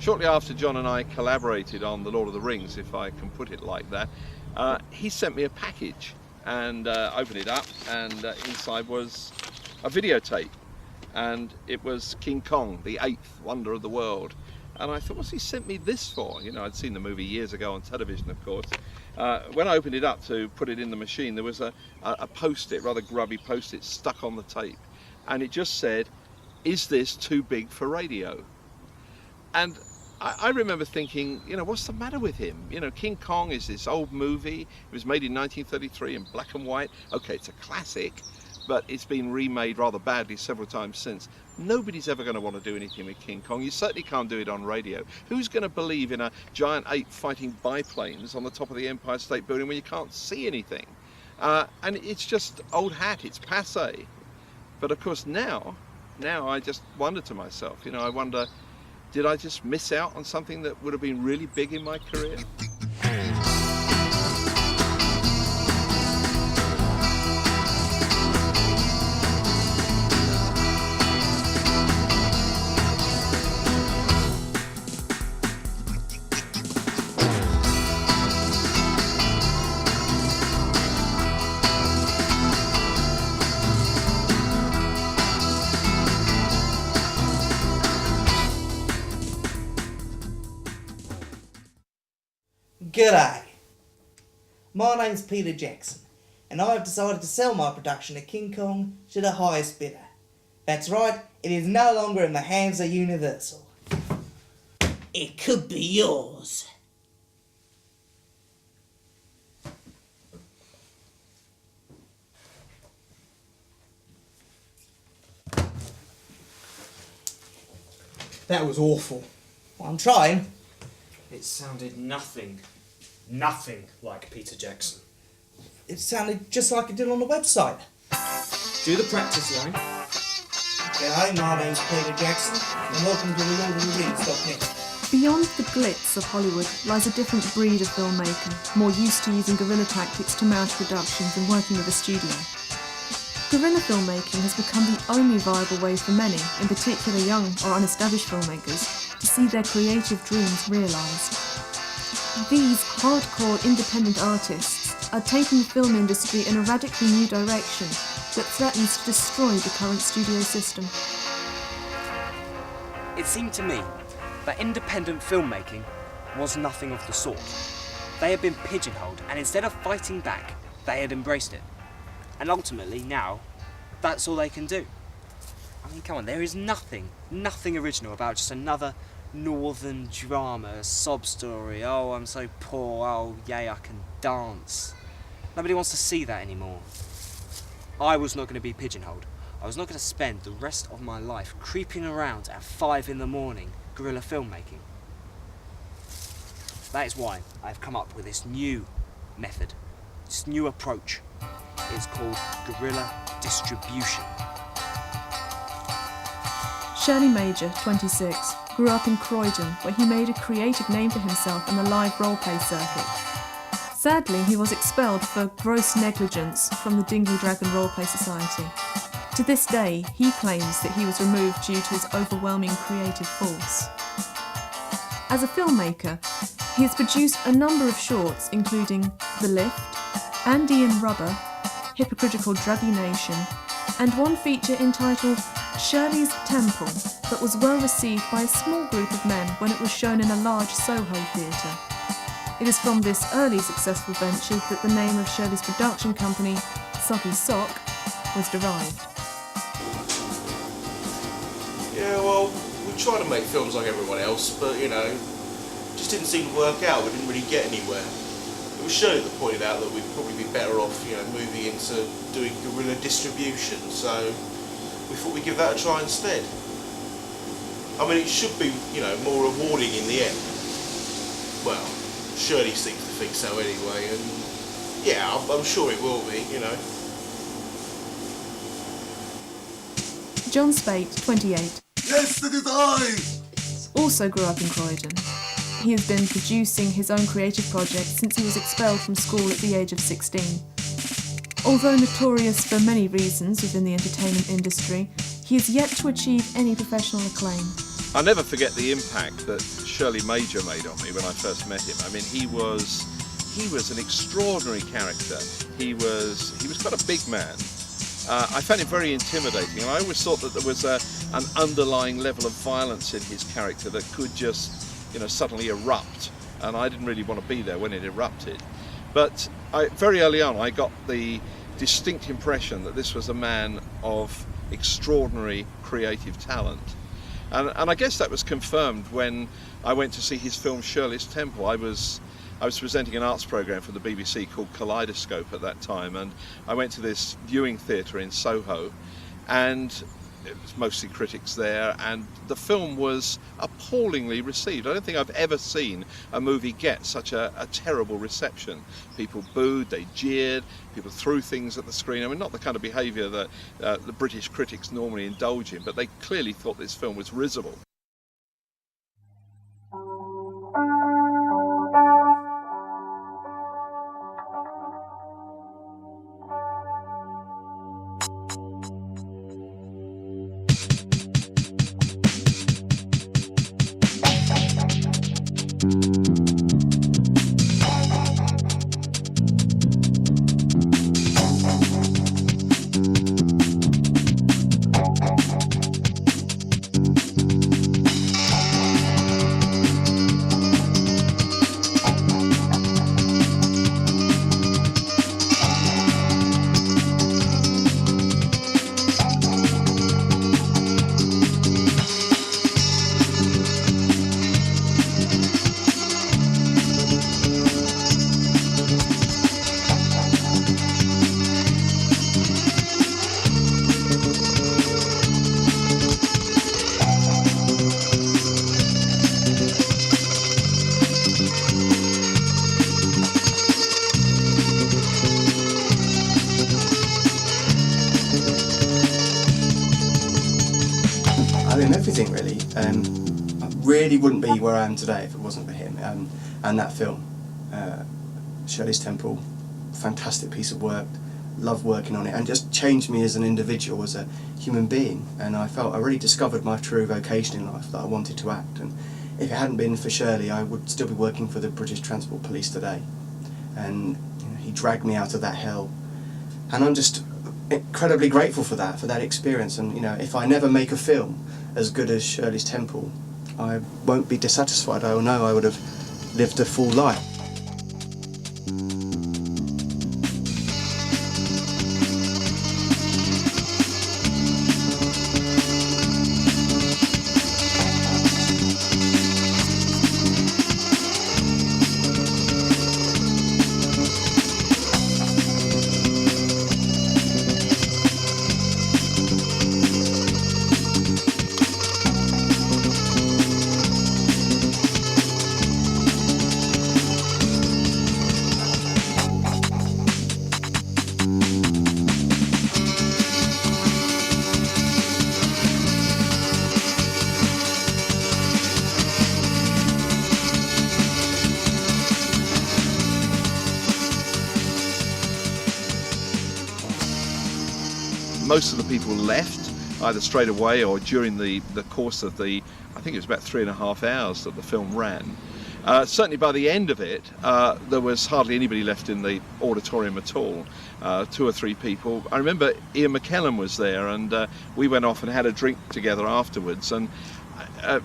Shortly after John and I collaborated on The Lord of the Rings, if I can put it like that, he sent me a package, and opened it up, and inside was a videotape, and it was King Kong, the 8th wonder of the world. And I thought, what's he sent me this for? You know, I'd seen the movie years ago on television, of course. When I opened it up to put it in the machine, there was a post-it, rather grubby post-it, stuck on the tape. And it just said, "Is this too big for radio?" And I remember thinking, you know, what's the matter with him? You know, King Kong is this old movie. It was made in 1933 in black and white. Okay, it's a classic, but it's been remade rather badly several times since. Nobody's ever going to want to do anything with King Kong. You certainly can't do it on radio. Who's going to believe in a giant ape fighting biplanes on the top of the Empire State Building when you can't see anything? And it's just old hat, it's passé. But of course now I just wonder to myself, you know, I wonder, did I just miss out on something that would have been really big in my career? G'day, my name's Peter Jackson, and I've decided to sell my production of King Kong to the highest bidder. That's right, it is no longer in the hands of Universal. It could be yours. That was awful. Well, I'm trying. It sounded nothing like Peter Jackson. It sounded just like it did on the website. Do the practice line. G'day, my name's Peter Jackson, and welcome to the Lord of the Rings.net. Beyond the glitz of Hollywood lies a different breed of filmmaker, more used to using guerrilla tactics to mount productions and working with a studio. Guerrilla filmmaking has become the only viable way for many, in particular young or unestablished filmmakers, to see their creative dreams realised. These hardcore independent artists are taking the film industry in a radically new direction that threatens to destroy the current studio system. It seemed to me that independent filmmaking was nothing of the sort. They had been pigeonholed, and instead of fighting back, they had embraced it. And ultimately, now, that's all they can do. I mean, come on, there is nothing original about just another northern drama, a sob story. Oh, I'm so poor, oh, yay, I can dance. Nobody wants to see that anymore. I was not going to be pigeonholed. I was not going to spend the rest of my life creeping around at 5 in the morning, guerrilla filmmaking. That is why I've come up with this new method, this new approach. It's called Guerilla Distribution. Shirley Major, 26, grew up in Croydon, where he made a creative name for himself in the live roleplay circuit. Sadly, he was expelled for gross negligence from the Dingley Dragon Roleplay Society. To this day, he claims that he was removed due to his overwhelming creative force. As a filmmaker, he has produced a number of shorts, including The Lift, Andy and Rubber, Hypocritical Druggy Nation, and one feature entitled Shirley's Temple that was well received by a small group of men when it was shown in a large Soho theatre. It is from this early successful venture that the name of Shirley's production company, Soggy Sock, was derived. Yeah, well, we tried to make films like everyone else, but, you know, just didn't seem to work out. We didn't really get anywhere. It was Shirley that pointed out that we'd probably be better off, you know, moving into doing guerrilla distribution, so we thought we'd give that a try instead. I mean, it should be, you know, more rewarding in the end. Well, Shirley seems to think so anyway, and yeah, I'm sure it will be, you know. John Spate, 28. Yes, it is I! Also grew up in Croydon. He has been producing his own creative projects since he was expelled from school at the age of 16. Although notorious for many reasons within the entertainment industry, he has yet to achieve any professional acclaim. I'll never forget the impact that Shirley Major made on me when I first met him. I mean, he was an extraordinary character. He was quite a big man. I found him very intimidating, and I always thought that there was an underlying level of violence in his character that could just, suddenly erupt, and I didn't really want to be there when it erupted. But very early on, I got the distinct impression that this was a man of extraordinary creative talent. And I guess that was confirmed when I went to see his film Shirley's Temple. I was presenting an arts programme for the BBC called Kaleidoscope at that time, and I went to this viewing theatre in Soho, and it was mostly critics there, and the film was appallingly received. I don't think I've ever seen a movie get such a terrible reception. People booed, they jeered, people threw things at the screen. I mean, not the kind of behaviour that the British critics normally indulge in, but they clearly thought this film was risible. Everything really. I really wouldn't be where I am today if it wasn't for him and that film. Shirley's Temple, fantastic piece of work, loved working on it, and just changed me as an individual, as a human being, and I felt I really discovered my true vocation in life, that I wanted to act. And if it hadn't been for Shirley, I would still be working for the British Transport Police today, and he dragged me out of that hell, and I'm just incredibly grateful for that experience. And if I never make a film as good as Shirley's Temple, I won't be dissatisfied. I will know I would have lived a full life. Most of the people left either straight away or during the course of I think it was about 3.5 hours that the film ran. Certainly by the end of it, there was hardly anybody left in the auditorium at all, 2 or 3 people. I remember Ian McKellen was there, and we went off and had a drink together afterwards, and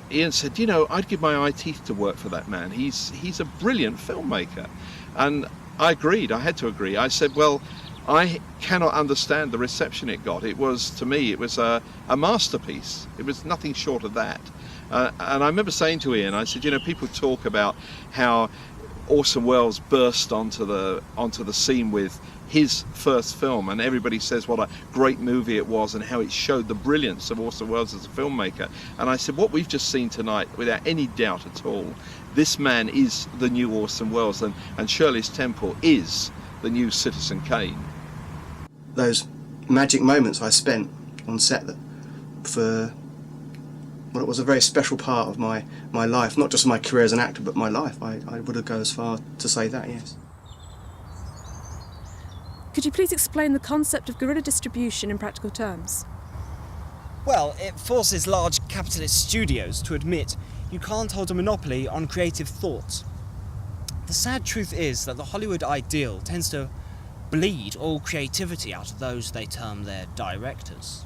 Ian said, I'd give my eye teeth to work for that man. He's a brilliant filmmaker. And I agreed, I had to agree. I said, well, I cannot understand the reception it got. To me, it was a masterpiece. It was nothing short of that. And I remember saying to Ian, I said, people talk about how Orson Welles burst onto the scene with his first film, and everybody says what a great movie it was and how it showed the brilliance of Orson Welles as a filmmaker. And I said, what we've just seen tonight, without any doubt at all, this man is the new Orson Welles, and Shirley's Temple is the new Citizen Kane. Those magic moments I spent on set for well, it was a very special part of my life, not just my career as an actor, but my life. I would go as far to say that, yes. Could you please explain the concept of guerrilla distribution in practical terms? Well, it forces large capitalist studios to admit you can't hold a monopoly on creative thought. The sad truth is that the Hollywood ideal tends to bleed all creativity out of those they term their directors.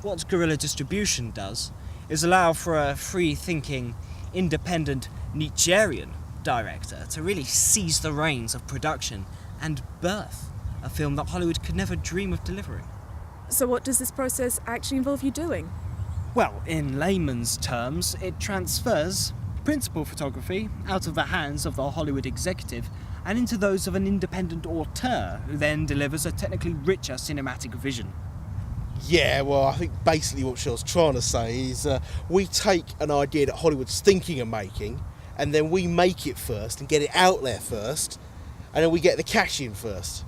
What Guerilla Distribution does is allow for a free-thinking, independent, Nietzschean director to really seize the reins of production and birth a film that Hollywood could never dream of delivering. So what does this process actually involve you doing? Well, in layman's terms, it transfers principal photography out of the hands of the Hollywood executive and into those of an independent auteur who then delivers a technically richer cinematic vision. Yeah, well, I think basically what Shell's trying to say is we take an idea that Hollywood's thinking of making, and then we make it first and get it out there first, and then we get the cash in first.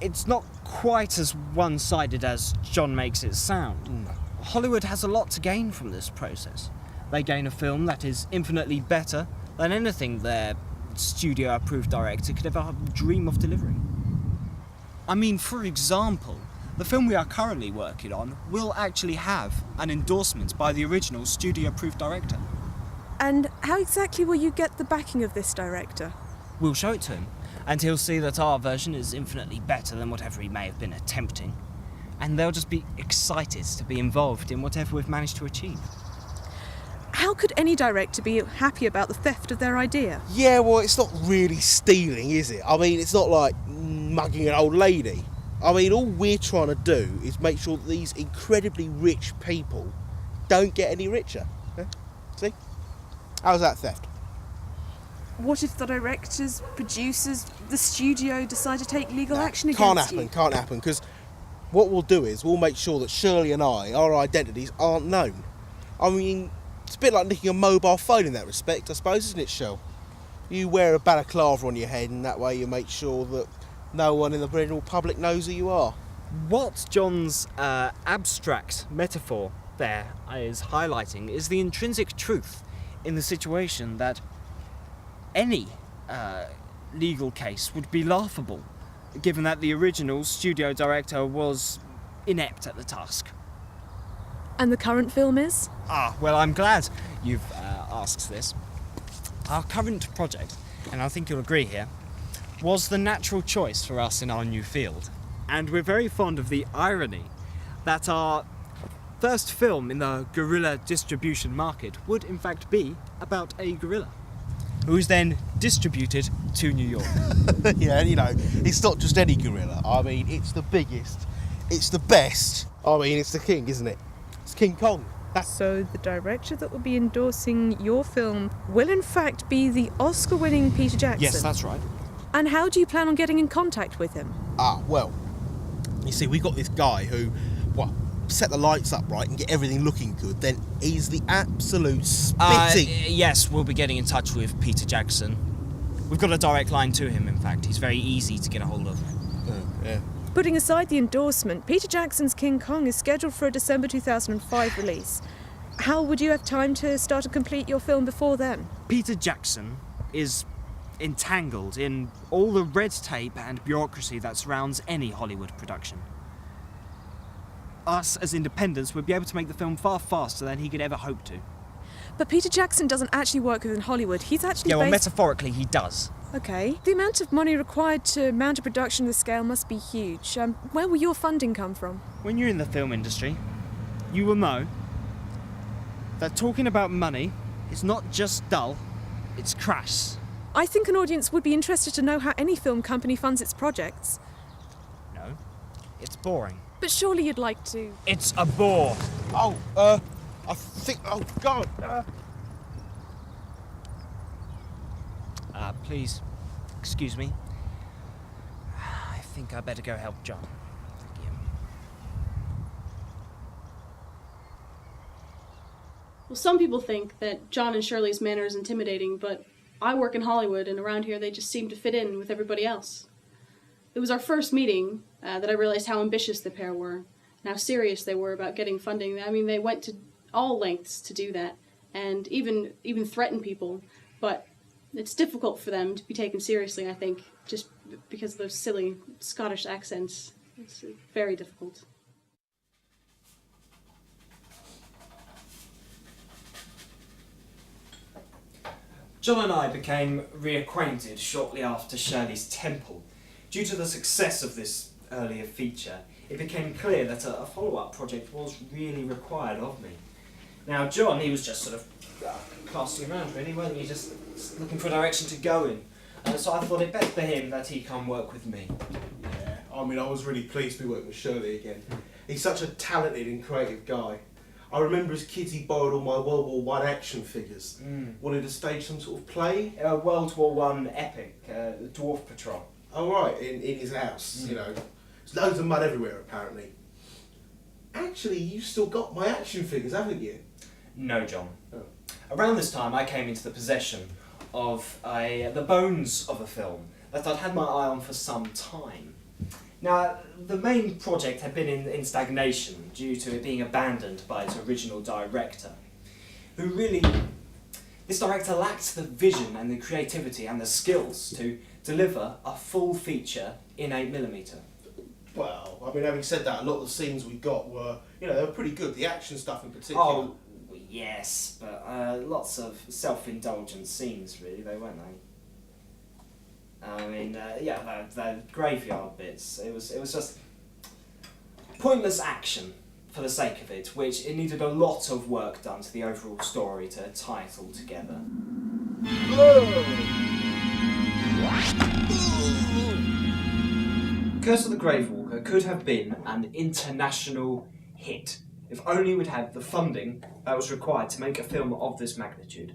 It's not quite as one-sided as John makes it sound. No. Hollywood has a lot to gain from this process. They gain a film that is infinitely better than anything their studio-approved director could ever dream of delivering. I mean, for example, the film we are currently working on will actually have an endorsement by the original studio-approved director. And how exactly will you get the backing of this director? We'll show it to him, and he'll see that our version is infinitely better than whatever he may have been attempting, and they'll just be excited to be involved in whatever we've managed to achieve. How could any director be happy about the theft of their idea? Yeah, well, it's not really stealing, is it? I mean, it's not like mugging an old lady. I mean, all we're trying to do is make sure that these incredibly rich people don't get any richer. Yeah? See? How's that theft? What if the directors, producers, the studio decide to take legal action against you? Can't happen, because what we'll do is we'll make sure that Shirley and our identities aren't known. I mean, it's a bit like nicking a mobile phone in that respect, I suppose, isn't it, Shell? You wear a balaclava on your head, and that way you make sure that no one in the general public knows who you are. What John's abstract metaphor there is highlighting is the intrinsic truth in the situation that any legal case would be laughable, given that the original studio director was inept at the task. And the current film is? Well, I'm glad you've asked this. Our current project, and I think you'll agree here, was the natural choice for us in our new field. And we're very fond of the irony that our first film in the Guerilla Distribution market would in fact be about a gorilla, who is then distributed to New York. Yeah, you know, it's not just any gorilla. I mean, it's the biggest, it's the best. I mean, it's the king, isn't it? It's King Kong. So the director that will be endorsing your film will in fact be the Oscar-winning Peter Jackson? Yes, that's right. And how do you plan on getting in contact with him? Well, you see, we got this guy who, set the lights up right and get everything looking good, then he's the absolute spitting. Yes, we'll be getting in touch with Peter Jackson. We've got a direct line to him, in fact. He's very easy to get a hold of. Yeah. Putting aside the endorsement, Peter Jackson's King Kong is scheduled for a December 2005 release. How would you have time to start to complete your film before then? Peter Jackson is entangled in all the red tape and bureaucracy that surrounds any Hollywood production. Us, as independents, would be able to make the film far faster than he could ever hope to. But Peter Jackson doesn't actually work within Hollywood. He's actually Yeah, well, based... metaphorically, he does. Okay. The amount of money required to mount a production of this scale must be huge. Where will your funding come from? When you're in the film industry, you will know that talking about money is not just dull, it's crass. I think an audience would be interested to know how any film company funds its projects. No, it's boring. But surely you'd like to... It's a bore. I think, oh God. Please, excuse me. I think I better go help John. Thank you. Well, some people think that John and Shirley's manner is intimidating, but I work in Hollywood, and around here they just seem to fit in with everybody else. It was our first meeting that I realized how ambitious the pair were, and how serious they were about getting funding. I mean, they went to all lengths to do that, and even threatened people, but it's difficult for them to be taken seriously, I think, just because of those silly Scottish accents. It's very difficult. John and I became reacquainted shortly after Shirley's Temple. Due to the success of this earlier feature, it became clear that a follow-up project was really required of me. Now, John, he was just sort of casting around, really, weren't you? Just looking for a direction to go in. So I thought it best for him that he come work with me. Yeah, I mean, I was really pleased to be working with Shirley again. He's such a talented and creative guy. I remember as kids he borrowed all my World War I action figures. Wanted to stage some sort of play. World War I epic, the Dwarf Patrol. Oh right, in his house, you know. There's loads of mud everywhere apparently. Actually, you've still got my action figures, haven't you? No, John. Oh. Around this time I came into the possession of the bones of a film that I'd had my eye on for some time. Now, the main project had been in stagnation due to it being abandoned by its original director, who really... This director lacked the vision and the creativity and the skills to deliver a full feature in 8mm. Well, I mean, having said that, a lot of the scenes we got were, you know, they were pretty good. The action stuff in particular. Oh, yes, but lots of self-indulgent scenes, really, though, weren't they? I mean, yeah, the graveyard bits. It was just pointless action for the sake of it, which it needed a lot of work done to the overall story to tie it all together. Curse of the Gravewalker could have been an international hit if only we'd had the funding that was required to make a film of this magnitude.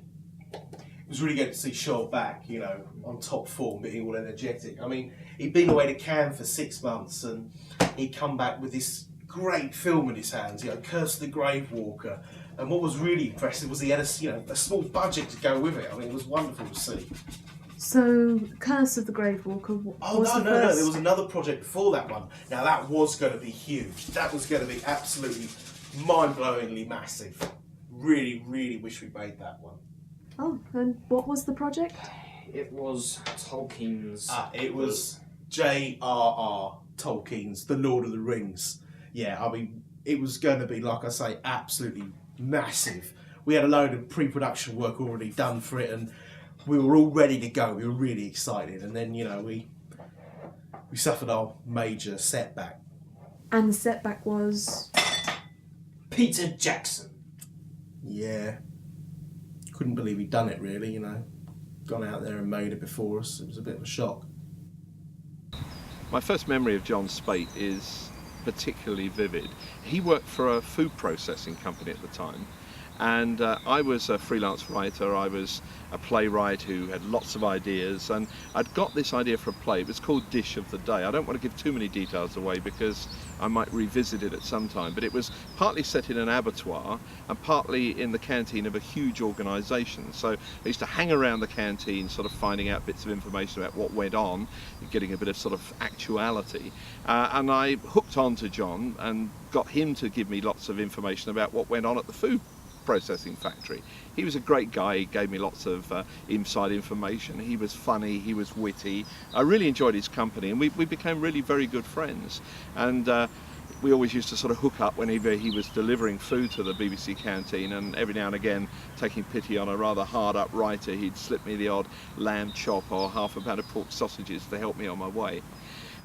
It was really good to see Shaw back, you know, on top form, being all energetic. I mean, he'd been away to Cannes for 6 months and he'd come back with this great film in his hands, you know, Curse of the Gravewalker. And what was really impressive was he had a small budget to go with it. I mean, it was wonderful to see. So, Curse of the Gravewalker was no, the first... there was another project before that one. Now that was going to be huge. That was going to be absolutely mind-blowingly massive. Really, really wish we made that one. Oh, and what was the project? It was Tolkien's... It was J.R.R. Tolkien's The Lord of the Rings. Yeah, I mean, it was going to be, like I say, absolutely massive. We had a load of pre-production work already done for it, and we were all ready to go. We were really excited, and then, you know, we suffered our major setback. And the setback was... Peter Jackson. Yeah. Couldn't believe he'd done it, really, you know. Gone out there and made it before us. It was a bit of a shock. My first memory of John Spate is particularly vivid. He worked for a food processing company at the time, and I was a freelance writer. I was a playwright who had lots of ideas, and I'd got this idea for a play. It was called Dish of the Day. I don't want to give too many details away because I might revisit it at some time, but it was partly set in an abattoir and partly in the canteen of a huge organisation. So I used to hang around the canteen sort of finding out bits of information about what went on, getting a bit of sort of actuality. And I hooked on to John and got him to give me lots of information about what went on at the food processing factory. He was a great guy. He gave me lots of inside information. He was funny, he was witty. I really enjoyed his company, and we became really very good friends. And we always used to sort of hook up whenever he was delivering food to the BBC canteen, and every now and again, taking pity on a rather hard-up writer, he'd slip me the odd lamb chop or half a pound of pork sausages to help me on my way.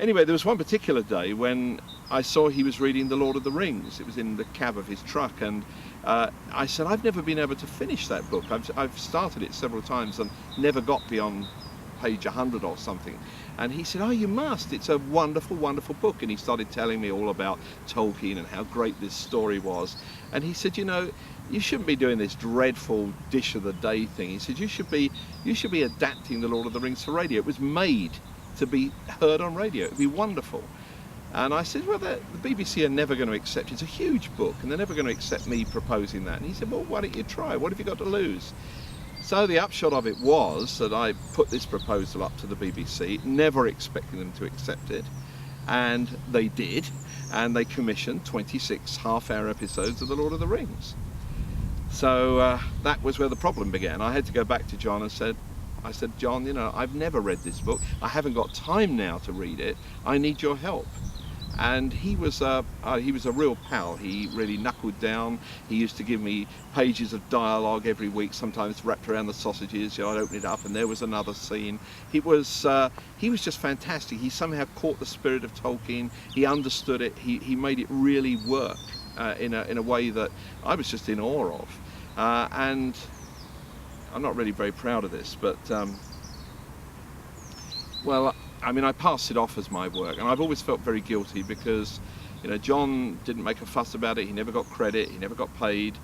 Anyway, there was one particular day when I saw he was reading The Lord of the Rings. It was in the cab of his truck, and I said, I've never been able to finish that book. I've started it several times and never got beyond page 100 or something. And he said, oh, you must. It's a wonderful, wonderful book. And he started telling me all about Tolkien and how great this story was. And he said, you know, you shouldn't be doing this dreadful Dish of the Day thing. He said, you should be adapting The Lord of the Rings for radio. It was made to be heard on radio. It would be wonderful. And I said, well, the BBC are never going to accept it. It's a huge book, and they're never going to accept me proposing that. And he said, well, why don't you try? What have you got to lose? So the upshot of it was that I put this proposal up to the BBC, never expecting them to accept it. And they did, and they commissioned 26 half-hour episodes of The Lord of the Rings. So that was where the problem began. I had to go back to John and I said, John, you know, I've never read this book. I haven't got time now to read it. I need your help. And he was a real pal. He really knuckled down. He used to give me pages of dialogue every week, sometimes wrapped around the sausages. You know, I'd open it up and there was another scene. He was just fantastic. He somehow caught the spirit of Tolkien. He understood it. He made it really work in a way that I was just in awe of. And I'm not really very proud of this, but well, I mean, I passed it off as my work, and I've always felt very guilty because, you know, John didn't make a fuss about it. He never got credit. He never got paid.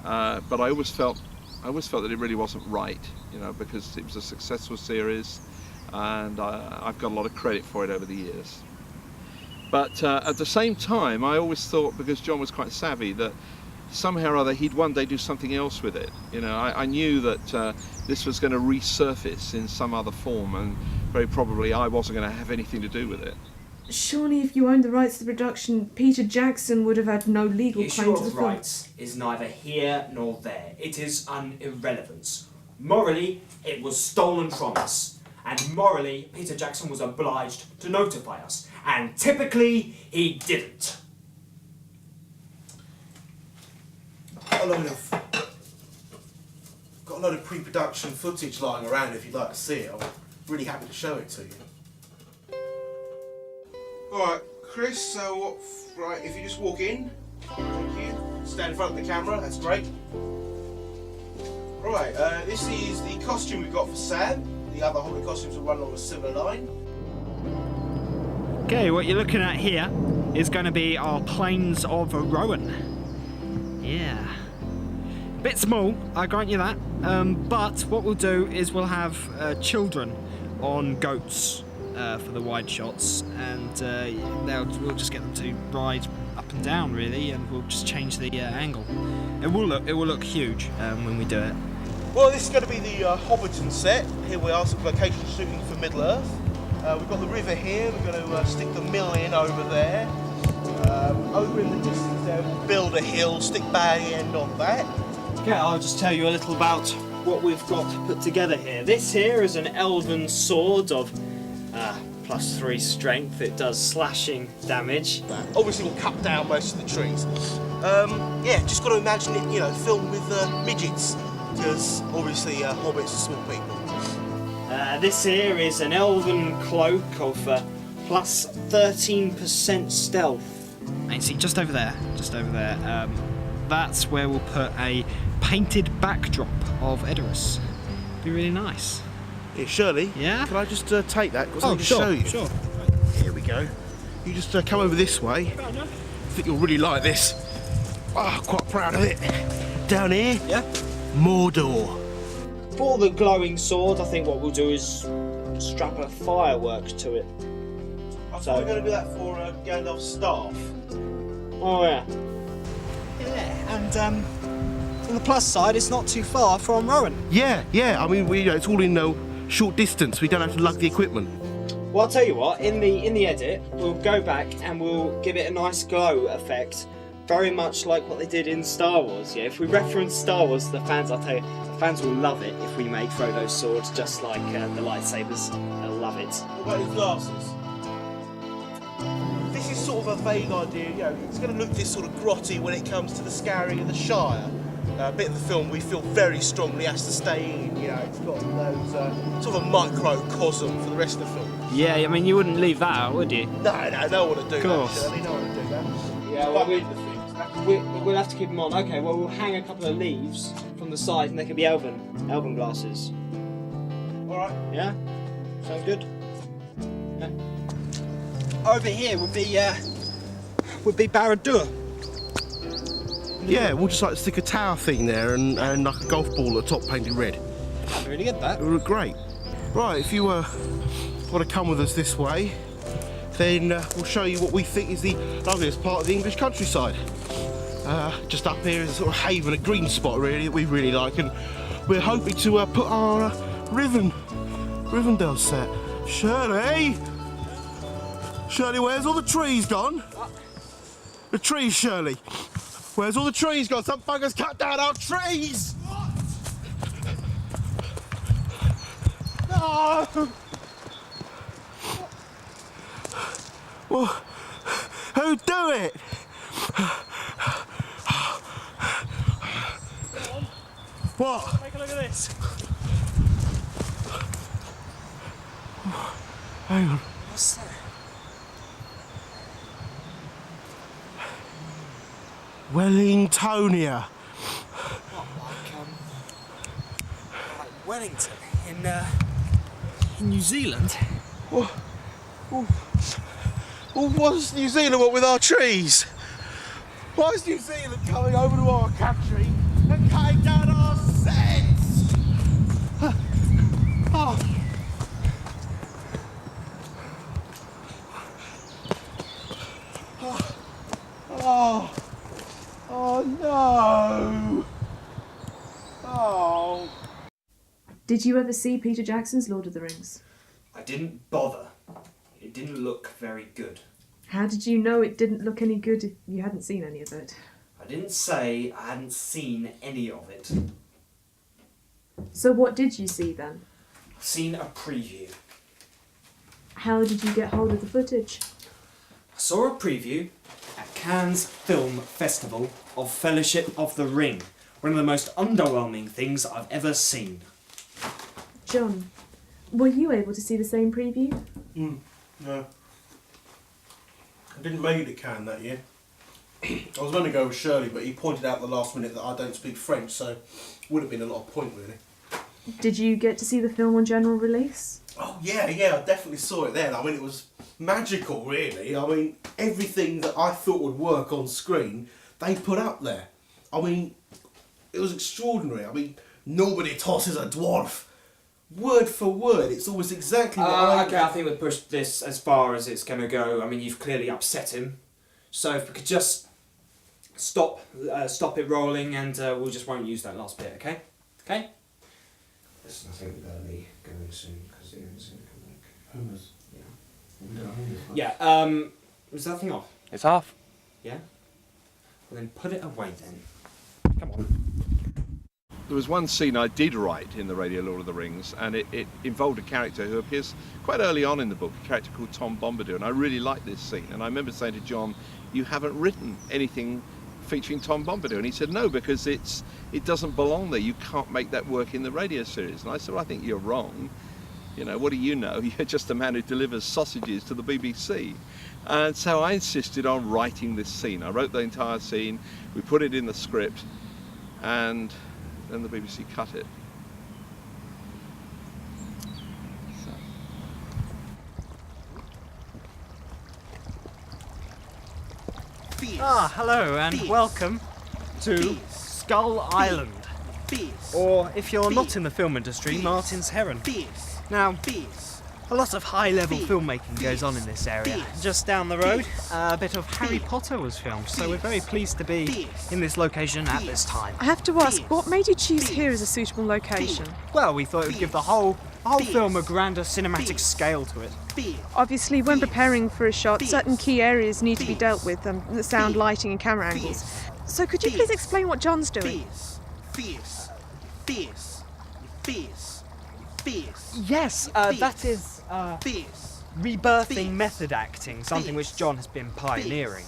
But I always felt that it really wasn't right, you know, because it was a successful series, and I've got a lot of credit for it over the years. But at the same time, I always thought, because John was quite savvy, that somehow or other he'd one day do something else with it. You know, I knew that this was going to resurface in some other form, and very probably I wasn't going to have anything to do with it. Surely if you owned the rights to the production, Peter Jackson would have had no legal The claim issue to the of film. rights is neither here nor there. It is an irrelevance. Morally, it was stolen from us. And morally, Peter Jackson was obliged to notify us. And typically, he didn't. Got a load of pre-production footage lying around if you'd like to see it. I'm really happy to show it to you. Alright, Chris, so right, if you just walk in, thank you, stand in front of the camera, that's great. Right, this is the costume we've got for Sam. The other Hobbit costumes will run along a similar line. Okay, what you're looking at here is going to be our Plains of Rowan. Yeah. Bit small, I grant you that, but what we'll do is we'll have children on goats for the wide shots, and we'll just get them to ride up and down really, and we'll just change the angle. It will look huge when we do it. Well, this is going to be the Hobbiton set. Here we are, some location shooting for Middle-earth. We've got the river here, we're going to stick the mill in over there. Over in the distance there, we'll build a hill, stick bag end on that. Okay, I'll just tell you a little about what we've got put together here. This here is an elven sword of +3 strength. It does slashing damage. Obviously we'll cut down most of the trees. Yeah, just got to imagine it, you know, filmed with midgets, because obviously hobbits are small people. This here is an elven cloak of +13% stealth. And see, just over there, that's where we'll put a painted backdrop of Edoras. Be really nice. Yeah, Shirley, Yeah? can I just take that? Because I'll just sure, show you. sure. Here we go. You just come over this way. I think you'll really like this. Oh, quite proud of it. Down here, Yeah? Mordor. For the glowing sword, I think what we'll do is strap a firework to it. I thought we were going to do that for Gandalf's staff. Oh yeah. Yeah, and on the plus side, it's not too far from Rowan. Yeah. I mean, it's all in short distance. We don't have to lug the equipment. Well, I'll tell you what. In the edit, we'll go back and we'll give it a nice glow effect, very much like what they did in Star Wars. Yeah, if we reference Star Wars to the fans, I'll tell you, the fans will love it if we make Frodo's sword just like the lightsabers. They'll love it. What about his glasses? This is sort of a vague idea, you know, it's going to look this sort of grotty when it comes to the scouring of the Shire. A bit of the film we feel very strongly has to stay in, you know, it's got those sort of a microcosm for the rest of the film. Yeah, I mean, you wouldn't leave that out, would you? No one would do Course. that, Shirley, no one would do that. Yeah, well, we'll have to keep them on. Okay, well, we'll hang a couple of leaves from the side and they can be elven glasses. Alright. Yeah? Sounds good? Yeah. Over here would be Barad-dûr. Yeah, we'll just like stick a tower thing there and like a golf ball at the top painted red. That'd be really good, that. It would look great. Right, if you want to come with us this way, then we'll show you what we think is the loveliest part of the English countryside. Just up here is a sort of haven, a green spot really that we really like, and we're hoping to put our Rivendell set. Shirley, where's all the trees gone? The trees, Shirley. Where's all the trees gone? Some buggers cut down our trees! No! Well, you do it? What? Take a look at this. Hang on. What's that? Wellingtonia. What, like Wellington in New Zealand? Well, what's New Zealand want with our trees? Why is New Zealand coming over to our country and cutting down our sets? Oh. Oh. Oh no. Oh. Did you ever see Peter Jackson's Lord of the Rings? I didn't bother. It didn't look very good. How did you know it didn't look any good if you hadn't seen any of it? I didn't say I hadn't seen any of it. So what did you see then? I've seen a preview. How did you get hold of the footage? I saw a preview at Cannes Film Festival of Fellowship of the Ring. One of the most underwhelming things I've ever seen. John, were you able to see the same preview? No. I didn't make it to Cannes that year. I was going to go with Shirley, but he pointed out at the last minute that I don't speak French, so would have been a lot of point really. Did you get to see the film on general release? Oh yeah, I definitely saw it then. I mean, it was magical really. I mean, everything that I thought would work on screen, they put up there. I mean, it was extraordinary. I mean, nobody tosses a dwarf. Word for word, it's almost exactly what Okay, I think we've pushed this as far as it's going to go. I mean, you've clearly upset him. So if we could just stop it rolling, and we just won't use that last bit, okay? Okay? Listen, I think we're going to be going soon, because Ian's going to come back. Yeah. Is that thing off? It's off. Yeah? Well then put it away then. Come on. There was one scene I did write in the Radio Lord of the Rings, and it involved a character who appears quite early on in the book, a character called Tom Bombadil, and I really liked this scene. And I remember saying to John, you haven't written anything featuring Tom Bombadil, and he said no, because it doesn't belong there. You can't make that work in the radio series. And I said, well, I think you're wrong. You know, what do you know? You're just a man who delivers sausages to the BBC. And so I insisted on writing this scene. I wrote the entire scene, we put it in the script, and then the BBC cut it. So. Hello and welcome to Skull Island. Or, if you're not in the film industry, Martin's Heron. Now, a lot of high-level filmmaking goes on in this area. Just down the road, a bit of Harry Potter was filmed, so we're very pleased to be in this location at this time. I have to ask, what made you choose here as a suitable location? Well, we thought it would give the whole film a grander cinematic scale to it. Obviously, when preparing for a shot, certain key areas need to be dealt with, the sound, lighting and camera angles. So could you please explain what John's doing? Yes, that is rebirthing method acting, something which John has been pioneering.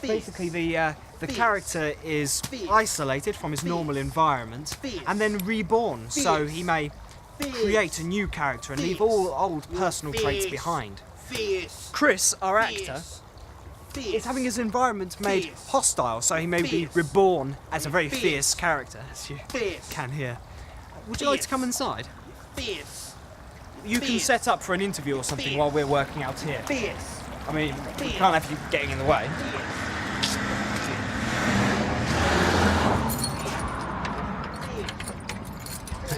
Basically, the character is isolated from his normal environment and then reborn, so he may create a new character and leave all old personal traits behind. Chris, our actor, is having his environment made hostile, so he may be reborn as a very fierce character, as you can hear. Would you like to come inside? You can set up for an interview or something while we're working out here. I mean, we can't have you getting in the way.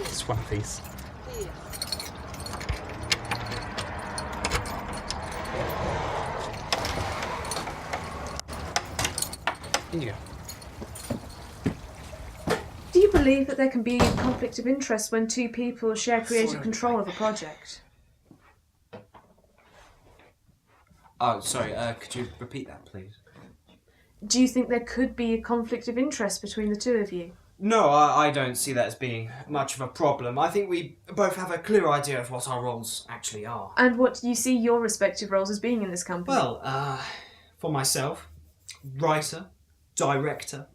It's one piece. Here you go. Do you believe that there can be a conflict of interest when two people share creative control of a project? Oh, sorry, could you repeat that, please? Do you think there could be a conflict of interest between the two of you? No, I don't see that as being much of a problem. I think we both have a clear idea of what our roles actually are. And what do you see your respective roles as being in this company? Well, for myself, writer, director,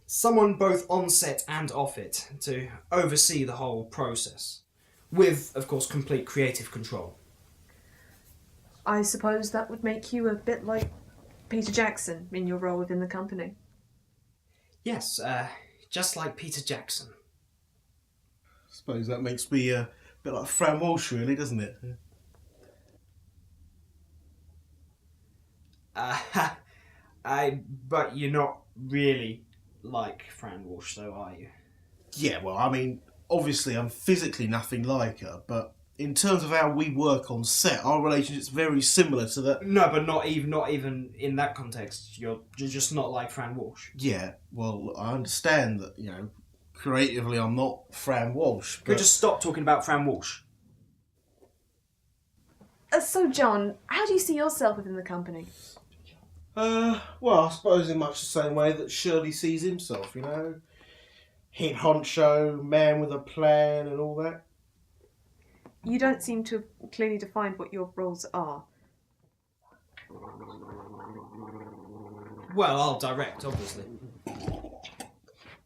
someone both on set and off it to oversee the whole process, with, of course, complete creative control. I suppose that would make you a bit like Peter Jackson in your role within the company. Yes, just like Peter Jackson. I suppose that makes me a bit like Fran Walsh, really, doesn't it? But you're not really like Fran Walsh, though, are you? Yeah, well, I mean, obviously I'm physically nothing like her, but in terms of how we work on set, our relationship's very similar to that. No, but not even in that context. You're just not like Fran Walsh. Yeah, well, I understand that, creatively I'm not Fran Walsh. Could you But just stop talking about Fran Walsh? So, John, how do you see yourself within the company? well, I suppose in much the same way that Shirley sees himself, Head honcho, man with a plan and all that. You don't seem to have clearly defined what your roles are. Well, I'll direct, obviously.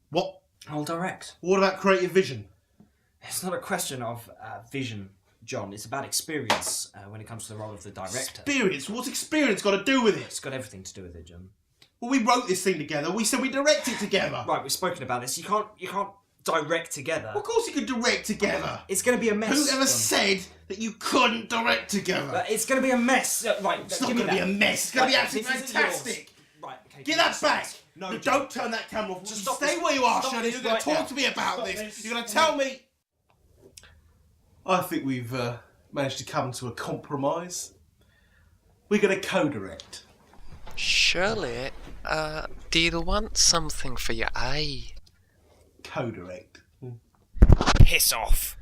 What? I'll direct. What about creative vision? It's not a question of vision, John. It's about experience when it comes to the role of the director. Experience? What's experience got to do with it? It's got everything to do with it, John. Well, we wrote this thing together. We said we direct it together. Right, we've spoken about this. You can't direct together. Of course you could direct together. It's going to be a mess. Who ever John. said that you couldn't direct together? It's going to be a mess. Right, It's not going to be a mess. It's going to be absolutely fantastic. Right, okay. Get that back. No, You John. don't turn that camera off. Just You stop stay this. where you are, Stop Shirley. this You're going right to talk now. to me about Stop this. this. You're going to tell me. I think we've managed to come to a compromise. We're going to co-direct. Shirley, do you want something for your eye? Co-direct. Piss off.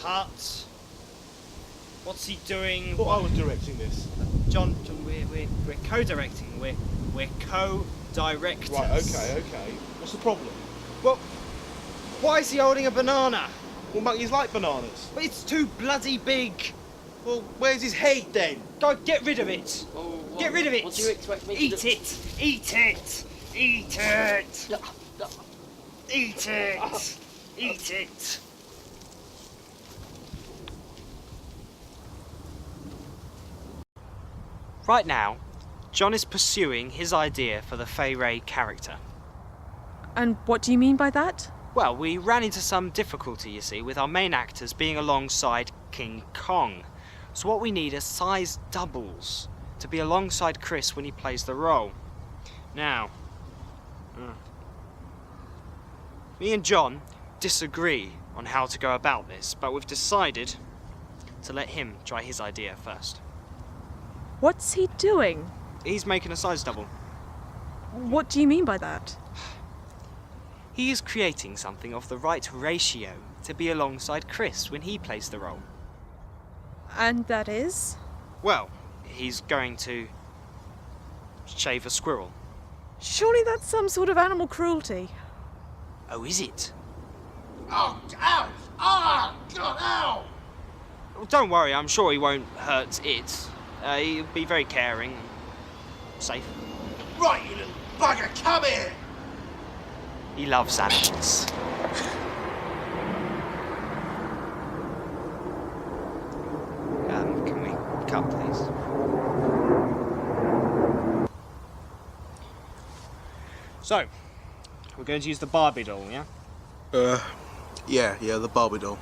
Cut. What's he doing? Thought I was directing this. John, we're co-directing. We're co-directors. Right, okay. What's the problem? Well, why is he holding a banana? Well, monkeys like bananas. But it's too bloody big. Well, where's his head then? Go get rid of it. Get rid of it. What do you expect me Eat to do? it. Eat it. Eat it. Eat it. Eat it. Right now, John is pursuing his idea for the Fay Ray character. And what do you mean by that? Well, we ran into some difficulty, you see, with our main actors being alongside King Kong. So what we need are size doubles to be alongside Chris when he plays the role. Now, me and John disagree on how to go about this, but we've decided to let him try his idea first. What's he doing? He's making a size double. What do you mean by that? He is creating something of the right ratio to be alongside Chris when he plays the role. And that is? Well, he's going to shave a squirrel. Surely that's some sort of animal cruelty. Oh, is it? Oh, ouch! Ah, God, ow! Well, don't worry, I'm sure he won't hurt it. He'll be very caring and safe. Right, you little bugger, come here! He loves animals. Can we cut, please? So, we're going to use the Barbie doll, yeah? Yeah, the Barbie doll.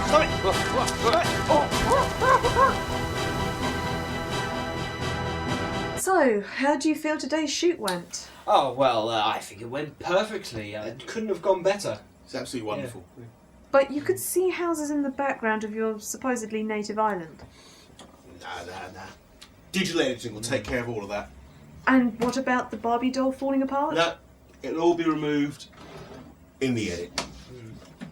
Stop it! So, how do you feel today's shoot went? Oh, well, I think it went perfectly. It couldn't have gone better. It's absolutely wonderful. Yeah. But you could see houses in the background of your supposedly native island. Nah. Digital editing will take care of all of that. And what about the Barbie doll falling apart? No, it'll all be removed in the edit.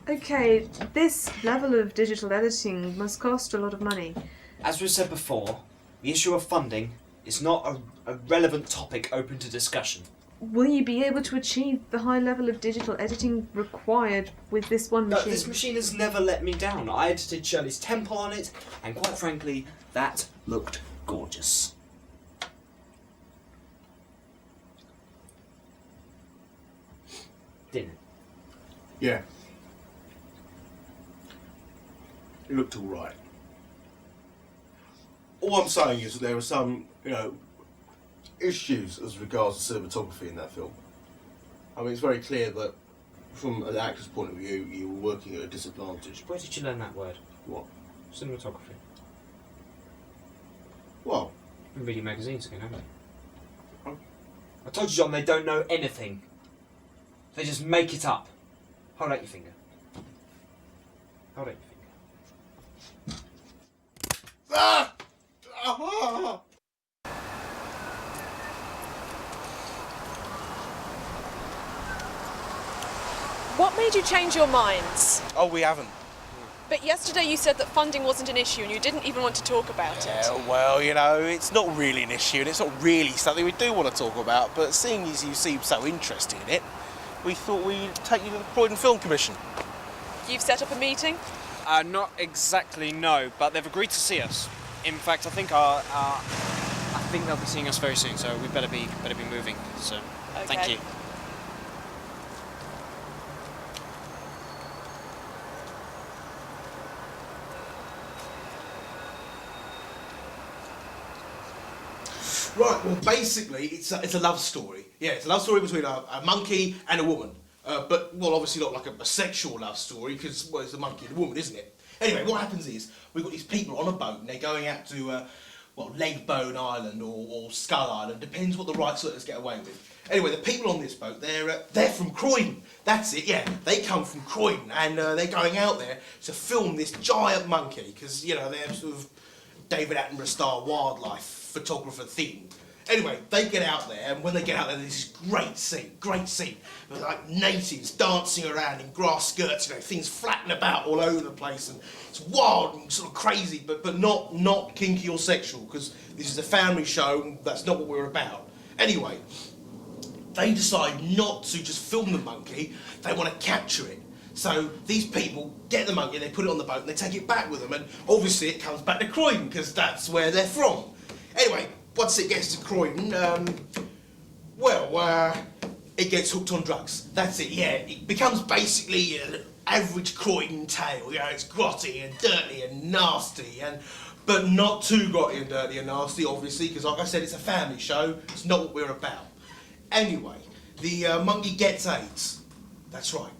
Okay, this level of digital editing must cost a lot of money. As we said before, the issue of funding is not a relevant topic open to discussion. Will you be able to achieve the high level of digital editing required with this one machine? No, this machine has never let me down. I edited Shirley's temple on it, and quite frankly, that looked gorgeous. Didn't it? Yeah. It looked all right. All I'm saying is that there were some, issues as regards to cinematography in that film. I mean, it's very clear that from an actor's point of view, you were working at a disadvantage. Where did you learn that word? What? Cinematography. Well, Been reading magazines again, haven't I? I told you, John, they don't know anything. They just make it up. Hold out your finger. Hold out your finger. ah! Ah! What made you change your minds? Oh, we haven't. But yesterday you said that funding wasn't an issue and you didn't even want to talk about it. Yeah, well, it's not really an issue and it's not really something we do want to talk about, but seeing as you seem so interested in it, we thought we'd take you to the Croydon Film Commission. You've set up a meeting? Not exactly, no, but they've agreed to see us. In fact, I think they'll be seeing us very soon, so we better be moving. So, Thank Okay. you. Right, well, basically, it's a love story. Yeah, it's a love story between a monkey and a woman. But, well, obviously not like a sexual love story, because, well, it's a monkey and a woman, isn't it? Anyway, what happens is, we've got these people on a boat, and they're going out to, Legbone Island or Skull Island, depends what the rights letters get away with. Anyway, the people on this boat, they're from Croydon. That's it, yeah. They come from Croydon, and they're going out there to film this giant monkey, because, they're sort of David Attenborough style wildlife photographer thing. Anyway, they get out there, and when they get out there, there's this great scene, with like natives dancing around in grass skirts, things flapping about all over the place, and it's wild and sort of crazy, but not kinky or sexual, because this is a family show, and that's not what we're about. Anyway, they decide not to just film the monkey, they want to capture it. So these people get the monkey, they put it on the boat, and they take it back with them, and obviously it comes back to Croydon, because that's where they're from. Anyway, once it gets to Croydon, it gets hooked on drugs. That's it, yeah. It becomes basically an average Croydon tale. It's grotty and dirty and nasty, but not too grotty and dirty and nasty, obviously, because like I said, it's a family show. It's not what we're about. Anyway, the monkey gets AIDS. That's right,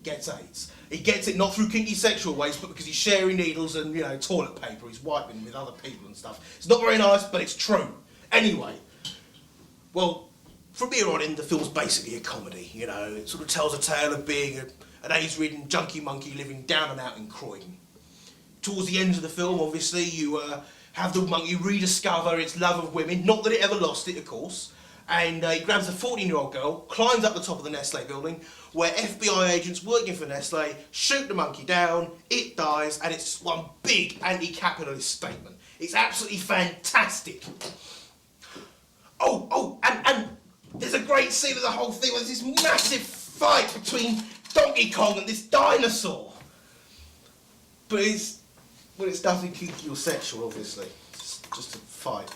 gets AIDS. He gets it not through kinky sexual ways, but because he's sharing needles and, toilet paper. He's wiping with other people and stuff. It's not very nice, but it's true. Anyway, well, from here on in, the film's basically a comedy, It sort of tells a tale of being an AIDS-ridden junkie monkey living down and out in Croydon. Towards the end of the film, obviously, you have the monkey rediscover its love of women. Not that it ever lost it, of course. And he grabs a 14-year-old girl, climbs up the top of the Nestle building, where FBI agents working for Nestle shoot the monkey down, it dies, and it's one big anti-capitalist statement. It's absolutely fantastic. And there's a great scene of the whole thing where there's this massive fight between Donkey Kong and this dinosaur. But it's nothing kinky or sexual, obviously. It's just a fight.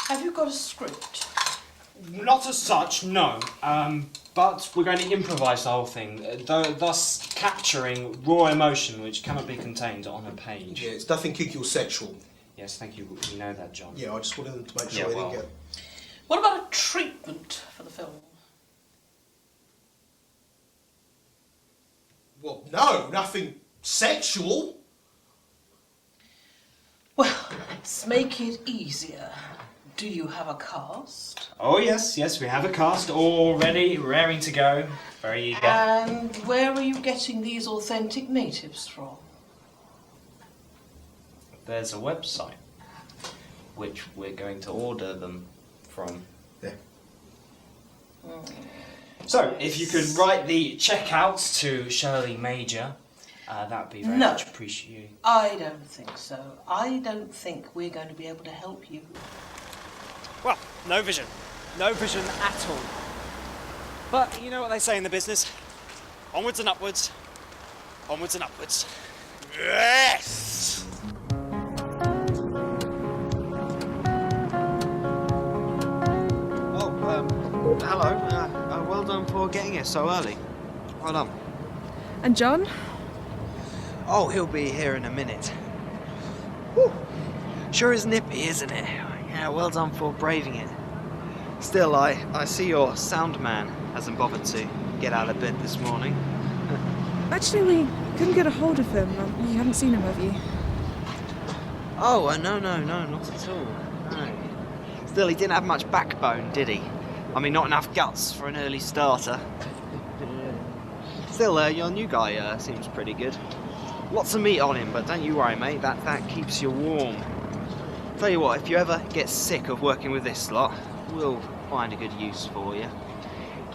Have you got a script? Not as such, no. But we're going to improvise the whole thing, thus capturing raw emotion which cannot be contained on a page. Yeah, it's nothing kinky or sexual. Yes, thank you. You know that, John. Yeah, I just wanted them to make sure they didn't get... What about a treatment for the film? Well, no, nothing sexual. Well, let's make it easier. Do you have a cast? Oh yes, yes, we have a cast all ready, raring to go. Very eager. And where are you getting these authentic natives from? There's a website which we're going to order them from. Yeah. So, if you could write the checkout to Shirley Major, that would be very No. much appreciated. I don't think so. I don't think we're going to be able to help you. Well, no vision. No vision at all. But you know what they say in the business? Onwards and upwards. Onwards and upwards. Yes! Oh, hello. Well done for getting here so early. Well done. And John? Oh, he'll be here in a minute. Whew. Sure is nippy, isn't it? Yeah, well done for braving it. Still, I see your sound man hasn't bothered to get out of bed this morning. Actually, we couldn't get a hold of him. You haven't seen him, have you? Oh, no, not at all. No. Still, he didn't have much backbone, did he? I mean, not enough guts for an early starter. Still, your new guy seems pretty good. Lots of meat on him, but don't you worry, mate. That keeps you warm. Tell you what, if you ever get sick of working with this lot, we'll find a good use for you.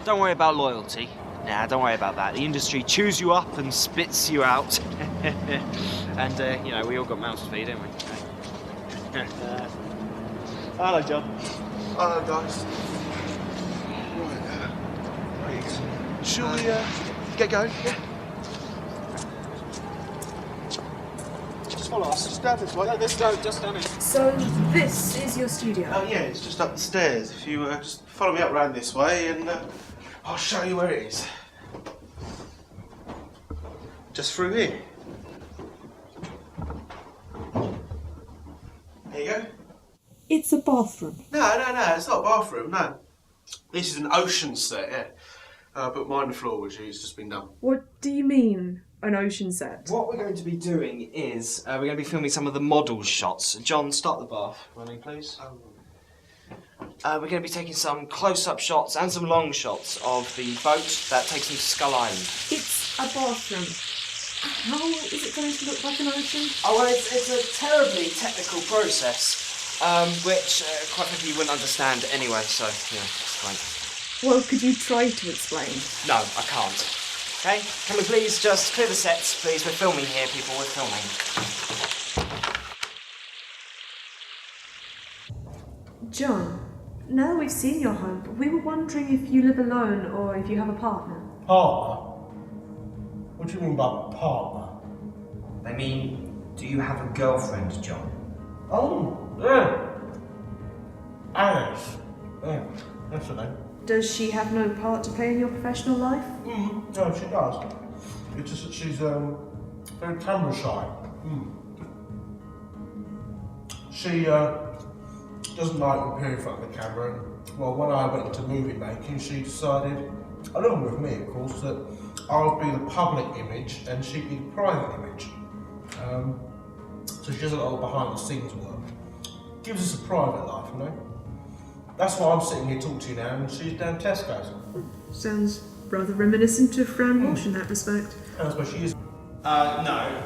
Don't worry about loyalty. Nah, don't worry about that. The industry chews you up and spits you out. And, you know, we all got mouths to feed, don't we? Hello, John. Hello, guys. Right. Shall we get going? Yeah. Just follow us. Just down this way. No, this go. Just down it. So, this is your studio? Oh yeah, it's just up the stairs. If you just follow me up round this way, and I'll show you where it is. Just through here. There you go. It's a bathroom. No, it's not a bathroom, no. This is an ocean set, yeah. But mine the floor was used, just been done. What do you mean, an ocean set? What we're going to be doing is we're going to be filming some of the model shots. John, start the bath running, please. We're going to be taking some close-up shots and some long shots of the boat that takes them to Skull Island. It's a bathroom. How is it going to look like an ocean? Oh, well, it's a terribly technical process, which, quite frankly, you wouldn't understand anyway, so, yeah, explain. Well, could you try to explain? No, I can't. Okay? Can we please just clear the sets, please? We're filming here, people, we're filming. John, now that we've seen your home, we were wondering if you live alone or if you have a partner. Partner? What do you mean by partner? They mean, do you have a girlfriend, John? Oh, yeah. Alice. Yeah, that's her name. Does she have no part to play in your professional life? No, she does. It's just that she's very camera shy. She doesn't like appearing in front of the camera. And, well, when I went into movie making, she decided, along with me, of course, that I would be the public image and she'd be the private image. So she does a lot of behind the scenes work. Gives us a private life, you know. That's why I'm sitting here talking to you now, and she's down Tesco's. Sounds rather reminiscent of Fran Walsh in that respect. That's where she is. No.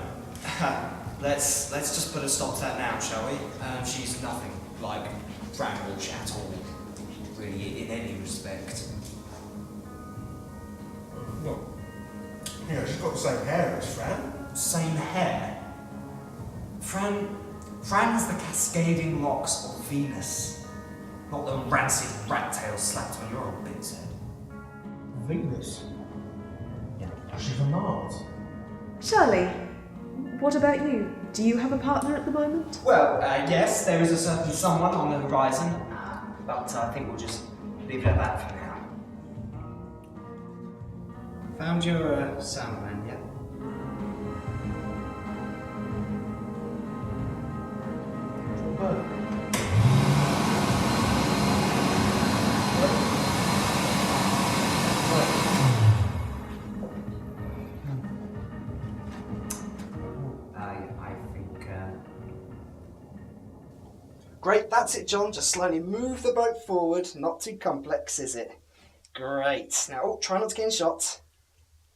let's just put a stop to that now, shall we? She's nothing like Fran Walsh at all, really, in any respect. Well, yeah, she's got the same hair as Fran. Same hair? Fran has the cascading locks of Venus. Not the rancid rat tail slapped on your old bit's head. Venus? Yeah. She's on Mars. Shirley, what about you? Do you have a partner at the moment? Well, yes, there is a certain someone on the horizon, but I think we'll just leave it at that for now. Found your sound man yet? Great, that's it, John. Just slowly move the boat forward. Not too complex, is it? Great. Now, try not to get in shot.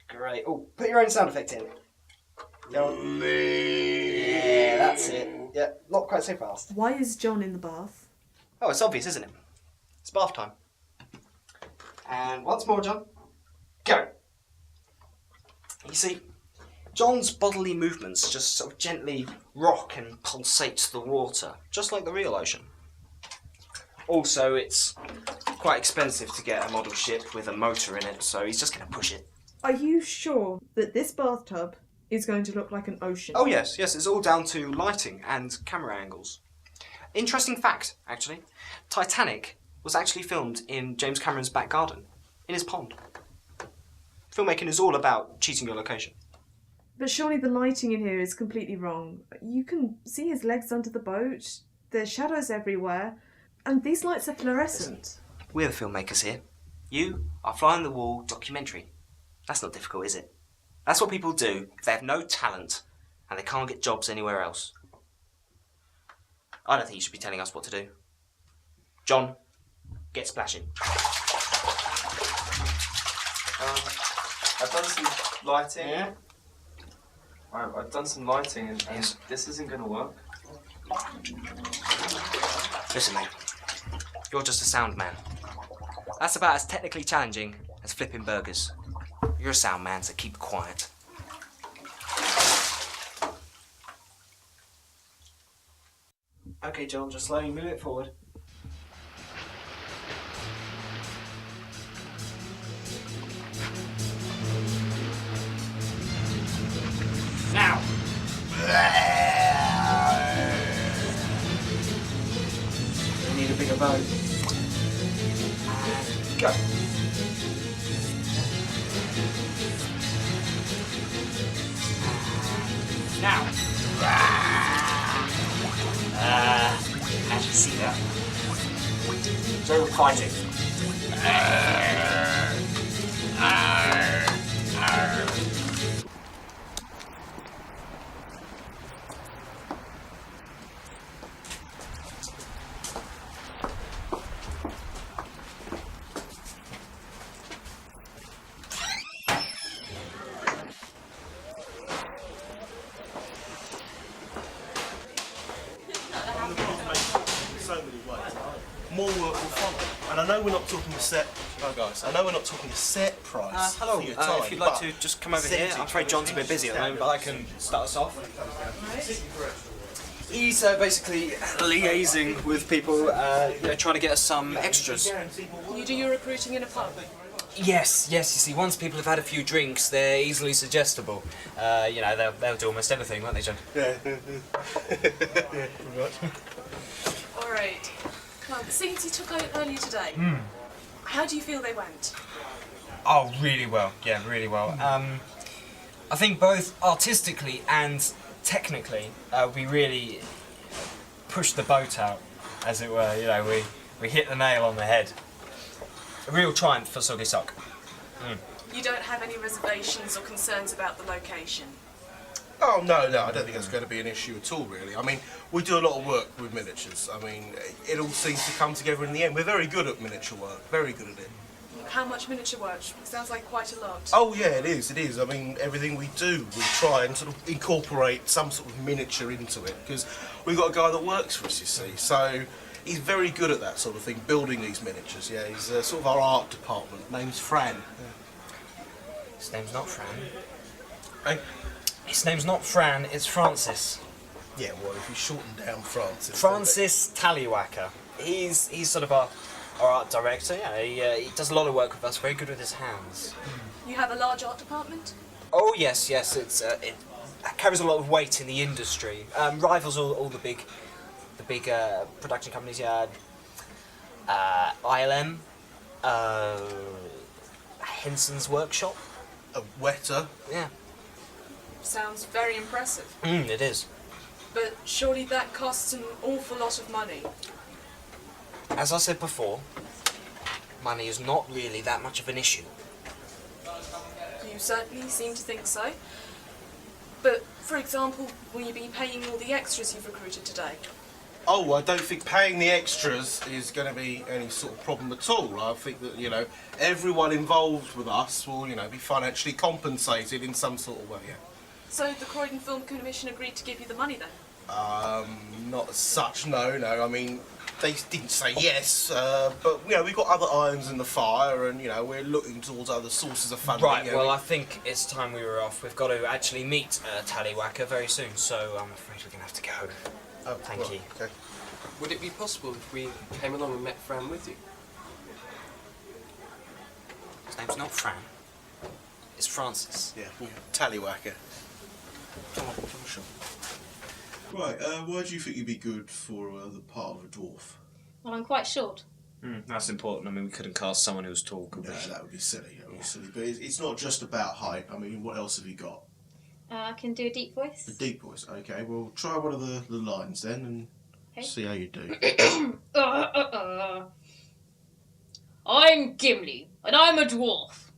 Great. Oh, put your own sound effect in. Go on. Yeah, that's it. Yeah, not quite so fast. Why is John in the bath? Oh, it's obvious, isn't it? It's bath time. And once more, John. Go. You see, John's bodily movements just sort of gently rock and pulsate the water, just like the real ocean. Also, it's quite expensive to get a model ship with a motor in it, so he's just going to push it. Are you sure that this bathtub is going to look like an ocean? Oh yes, it's all down to lighting and camera angles. Interesting fact, actually. Titanic was actually filmed in James Cameron's back garden, in his pond. Filmmaking is all about cheating your location. But surely the lighting in here is completely wrong. You can see his legs under the boat, there's shadows everywhere, and these lights are fluorescent. We're the filmmakers here. You are fly-on-the-wall documentary. That's not difficult, is it? That's what people do if they have no talent and they can't get jobs anywhere else. I don't think you should be telling us what to do. John, get splashing. I've done some lighting. Yeah? I've done some lighting and this isn't going to work. Listen, mate. You're just a sound man. That's about as technically challenging as flipping burgers. You're a sound man, so keep quiet. Okay, John, just slowly move it forward. Now! We need a bigger boat. And go! Now! As you see that? So we're fighting. So many ways. More work will follow. And I know we're not talking a set. Oh, guys, I know we're not talking a set price. Hello, for your time, if you'd like but to just come over here. I'm afraid John's a bit busy at the moment, but I can start us off. He's basically liaising with people, trying to get us some extras. You do your recruiting in a pub? Yes, you see, once people have had a few drinks, they're easily suggestible. They'll do almost anything, won't they, John? Yeah, pretty much. Alright. Well, the scenes you took earlier today, how do you feel they went? Oh, really well. Yeah, really well. I think both artistically and technically, we really pushed the boat out, as it were. We hit the nail on the head. A real triumph for Soggy Sock. You don't have any reservations or concerns about the location? Oh, no, I don't think that's going to be an issue at all, really. I mean, we do a lot of work with miniatures. I mean, it all seems to come together in the end. We're very good at miniature work, very good at it. How much miniature work? It sounds like quite a lot. Oh, yeah, it is. I mean, everything we do, we try and sort of incorporate some sort of miniature into it, because we've got a guy that works for us, you see, so he's very good at that sort of thing, building these miniatures, yeah. He's sort of our art department. Name's Fran. Yeah. His name's not Fran. Hey? His name's not Fran, it's Francis. Yeah, well, if you shorten down Francis... Francis Tallywacker. He's sort of our art director, yeah. He does a lot of work with us, very good with his hands. You have a large art department? Oh, yes, it carries a lot of weight in the industry. Rivals all the big production companies, yeah. ILM, Henson's Workshop. A Wetter. Yeah. Sounds very impressive. It is. But surely that costs an awful lot of money. As I said before, money is not really that much of an issue. You certainly seem to think so. But, for example, will you be paying all the extras you've recruited today? Oh, I don't think paying the extras is going to be any sort of problem at all. I think that, you know, everyone involved with us will, you know, be financially compensated in some sort of way, yeah. So the Croydon Film Commission agreed to give you the money then? Not as such, no. I mean, they didn't say yes, but, you know, we've got other irons in the fire and, you know, we're looking towards other sources of funding. Right, you know. well, I think it's time we were off. We've got to actually meet Tallywacker very soon, so I'm afraid we're going to have to go. Oh, Thank you. Okay. Would it be possible if we came along and met Fran with you? His name's not Fran. It's Francis. Yeah, Tallywacker. Come on, sure. Right, why do you think you'd be good for the part of a dwarf? Well, I'm quite short. That's important. I mean, we couldn't cast someone who was tall, could we? No, that would be silly. But it's not just about height. I mean, what else have you got? I can do a deep voice. A deep voice. Okay, well, try one of the lines then and see how you do. I'm Gimli, and I'm a dwarf.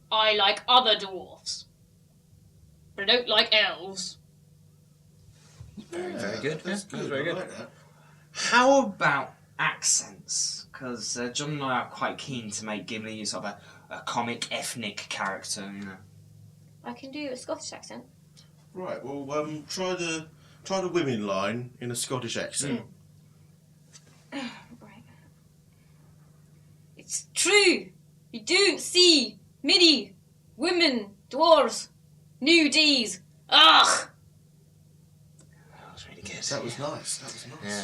I like other dwarfs, but I don't like elves. Very good. That's good. Very I good. like that. How about accents? Because John and I are quite keen to make Gimli sort of a comic ethnic character, you know. I can do a Scottish accent. Right. Well, try the women line in a Scottish accent. Right. It's true. You do see many women, dwarves, nudies. Ugh. That was really good. That was nice. Yeah,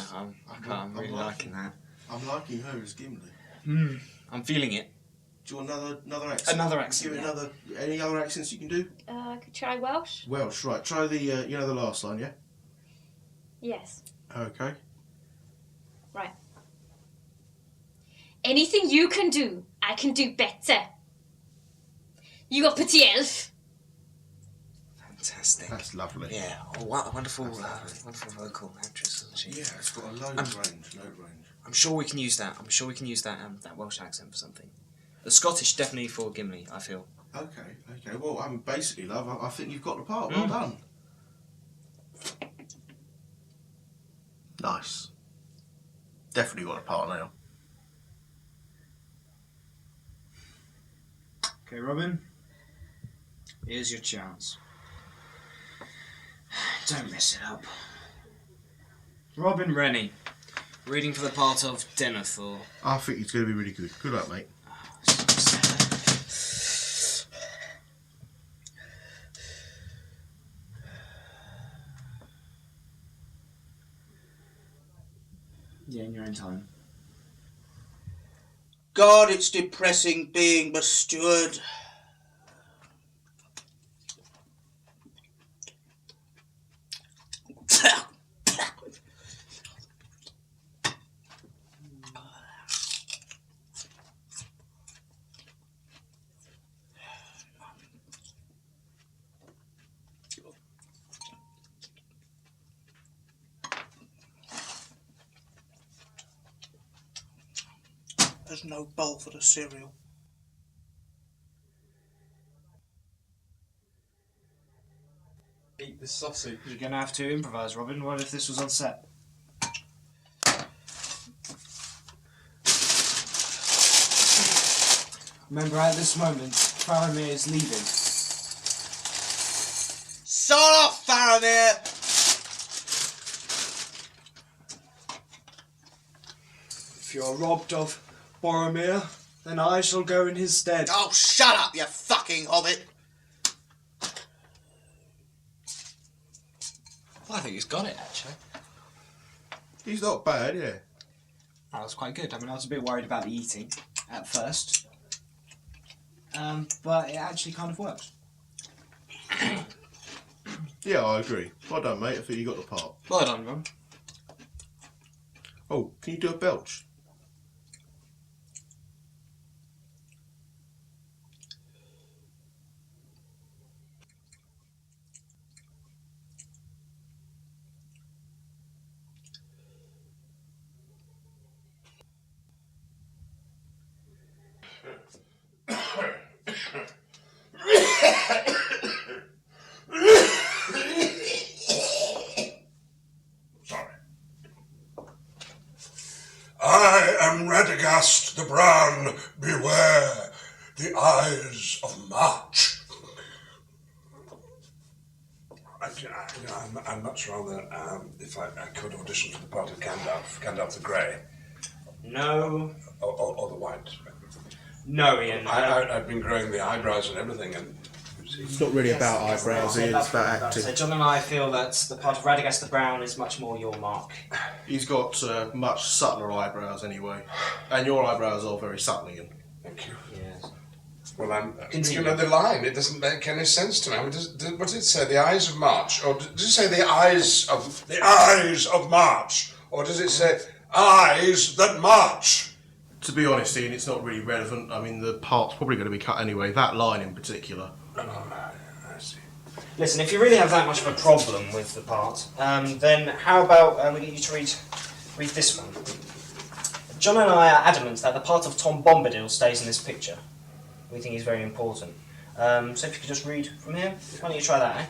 I'm really liking that. I'm liking her as Gimli. I'm feeling it. Do you want another accent? Another accent, Give it any other accents you can do? I could try Welsh. Welsh, right. Try the, the last line, yeah? Yes. Okay. Right. Anything you can do, I can do better. You uppity elf. Fantastic. That's lovely. Yeah. Oh, what a wonderful vocal actress, isn't she? Yeah, it's got a load of range. I'm sure we can use that. That Welsh accent for something. The Scottish definitely for Gimli, I feel. Okay. Well, basically, love, I think you've got the part. Well done. Nice. Definitely got the part now. Okay, Robin. Here's your chance. Don't mess it up. Robin Rennie, reading for the part of Denethor. I think it's going to be really good. Good luck, mate. Yeah, in your own time. God, it's depressing being the steward. There's no bowl for the cereal. Eat the sausage. You're going to have to improvise, Robin. What if this was on set? Remember, at this moment, Faramir is leaving. Sod off, Faramir! If you're robbed of Boromir, then I shall go in his stead. Oh, shut up, you fucking hobbit! Well, I think he's got it, actually. He's not bad, yeah. That was quite good. I mean, I was a bit worried about the eating at first. But it actually kind of works. Yeah, I agree. Well done, mate. I think you got the part. Well done, Ron. Oh, can you do a belch? Radagast the Brown, beware the eyes of March. I'm much rather, if I could audition for the part of Gandalf the Grey. No. Or the White. No, Ian. I've been growing the eyebrows and everything, and it's not really about eyebrows, Ian, it's about acting. So John and I feel that the part of Radagast the Brown is much more your mark. He's got much subtler eyebrows anyway, and your eyebrows are very subtle, Ian. Thank you. Yes. Well, the line, it doesn't make any sense to me. I mean, what did it say? The eyes of March? Or did it say the eyes of March? Or does it say eyes that march? To be honest, Ian, it's not really relevant. I mean, the part's probably going to be cut anyway, that line in particular. I see. Listen, if you really have that much of a problem with the part, then how about we get you to read this one. John and I are adamant that the part of Tom Bombadil stays in this picture. We think he's very important. So if you could just read from here, why don't you try that, eh?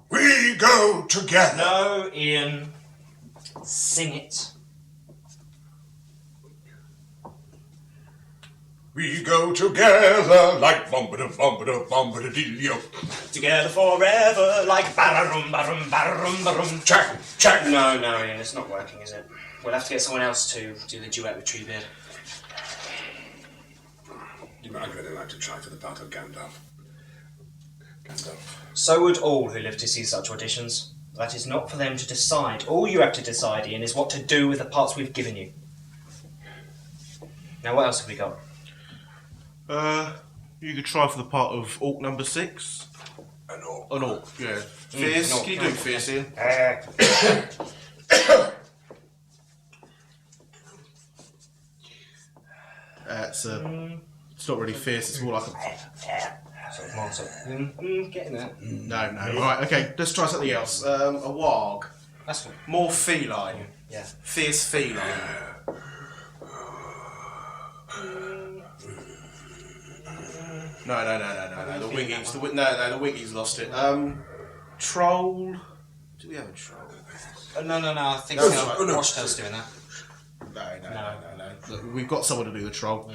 We go together. No, Ian. Sing it. We go together like bombada-bombada-bombada-dee-yo. Together forever like barum-barum-barum-barum. Check. No, Ian, it's not working, is it? We'll have to get someone else to do the duet with Treebeard. I'd really like to try for the part of Gandalf. So would all who live to see such auditions. That is not for them to decide. All you have to decide, Ian, is what to do with the parts we've given you. Now, what else have we got? You could try for the part of Orc number 6. An Orc. An Orc, yeah. Fierce, can you do Fierce, Ian? It's not really fierce, it's more like a... Getting there. No. Right, okay, let's try something else. A warg. That's good. More feline. Yeah. Fierce feline. No. The Wingies lost it. Troll. Do we have a troll? No. I think Washtail's doing that. No. Look, we've got someone to do the troll.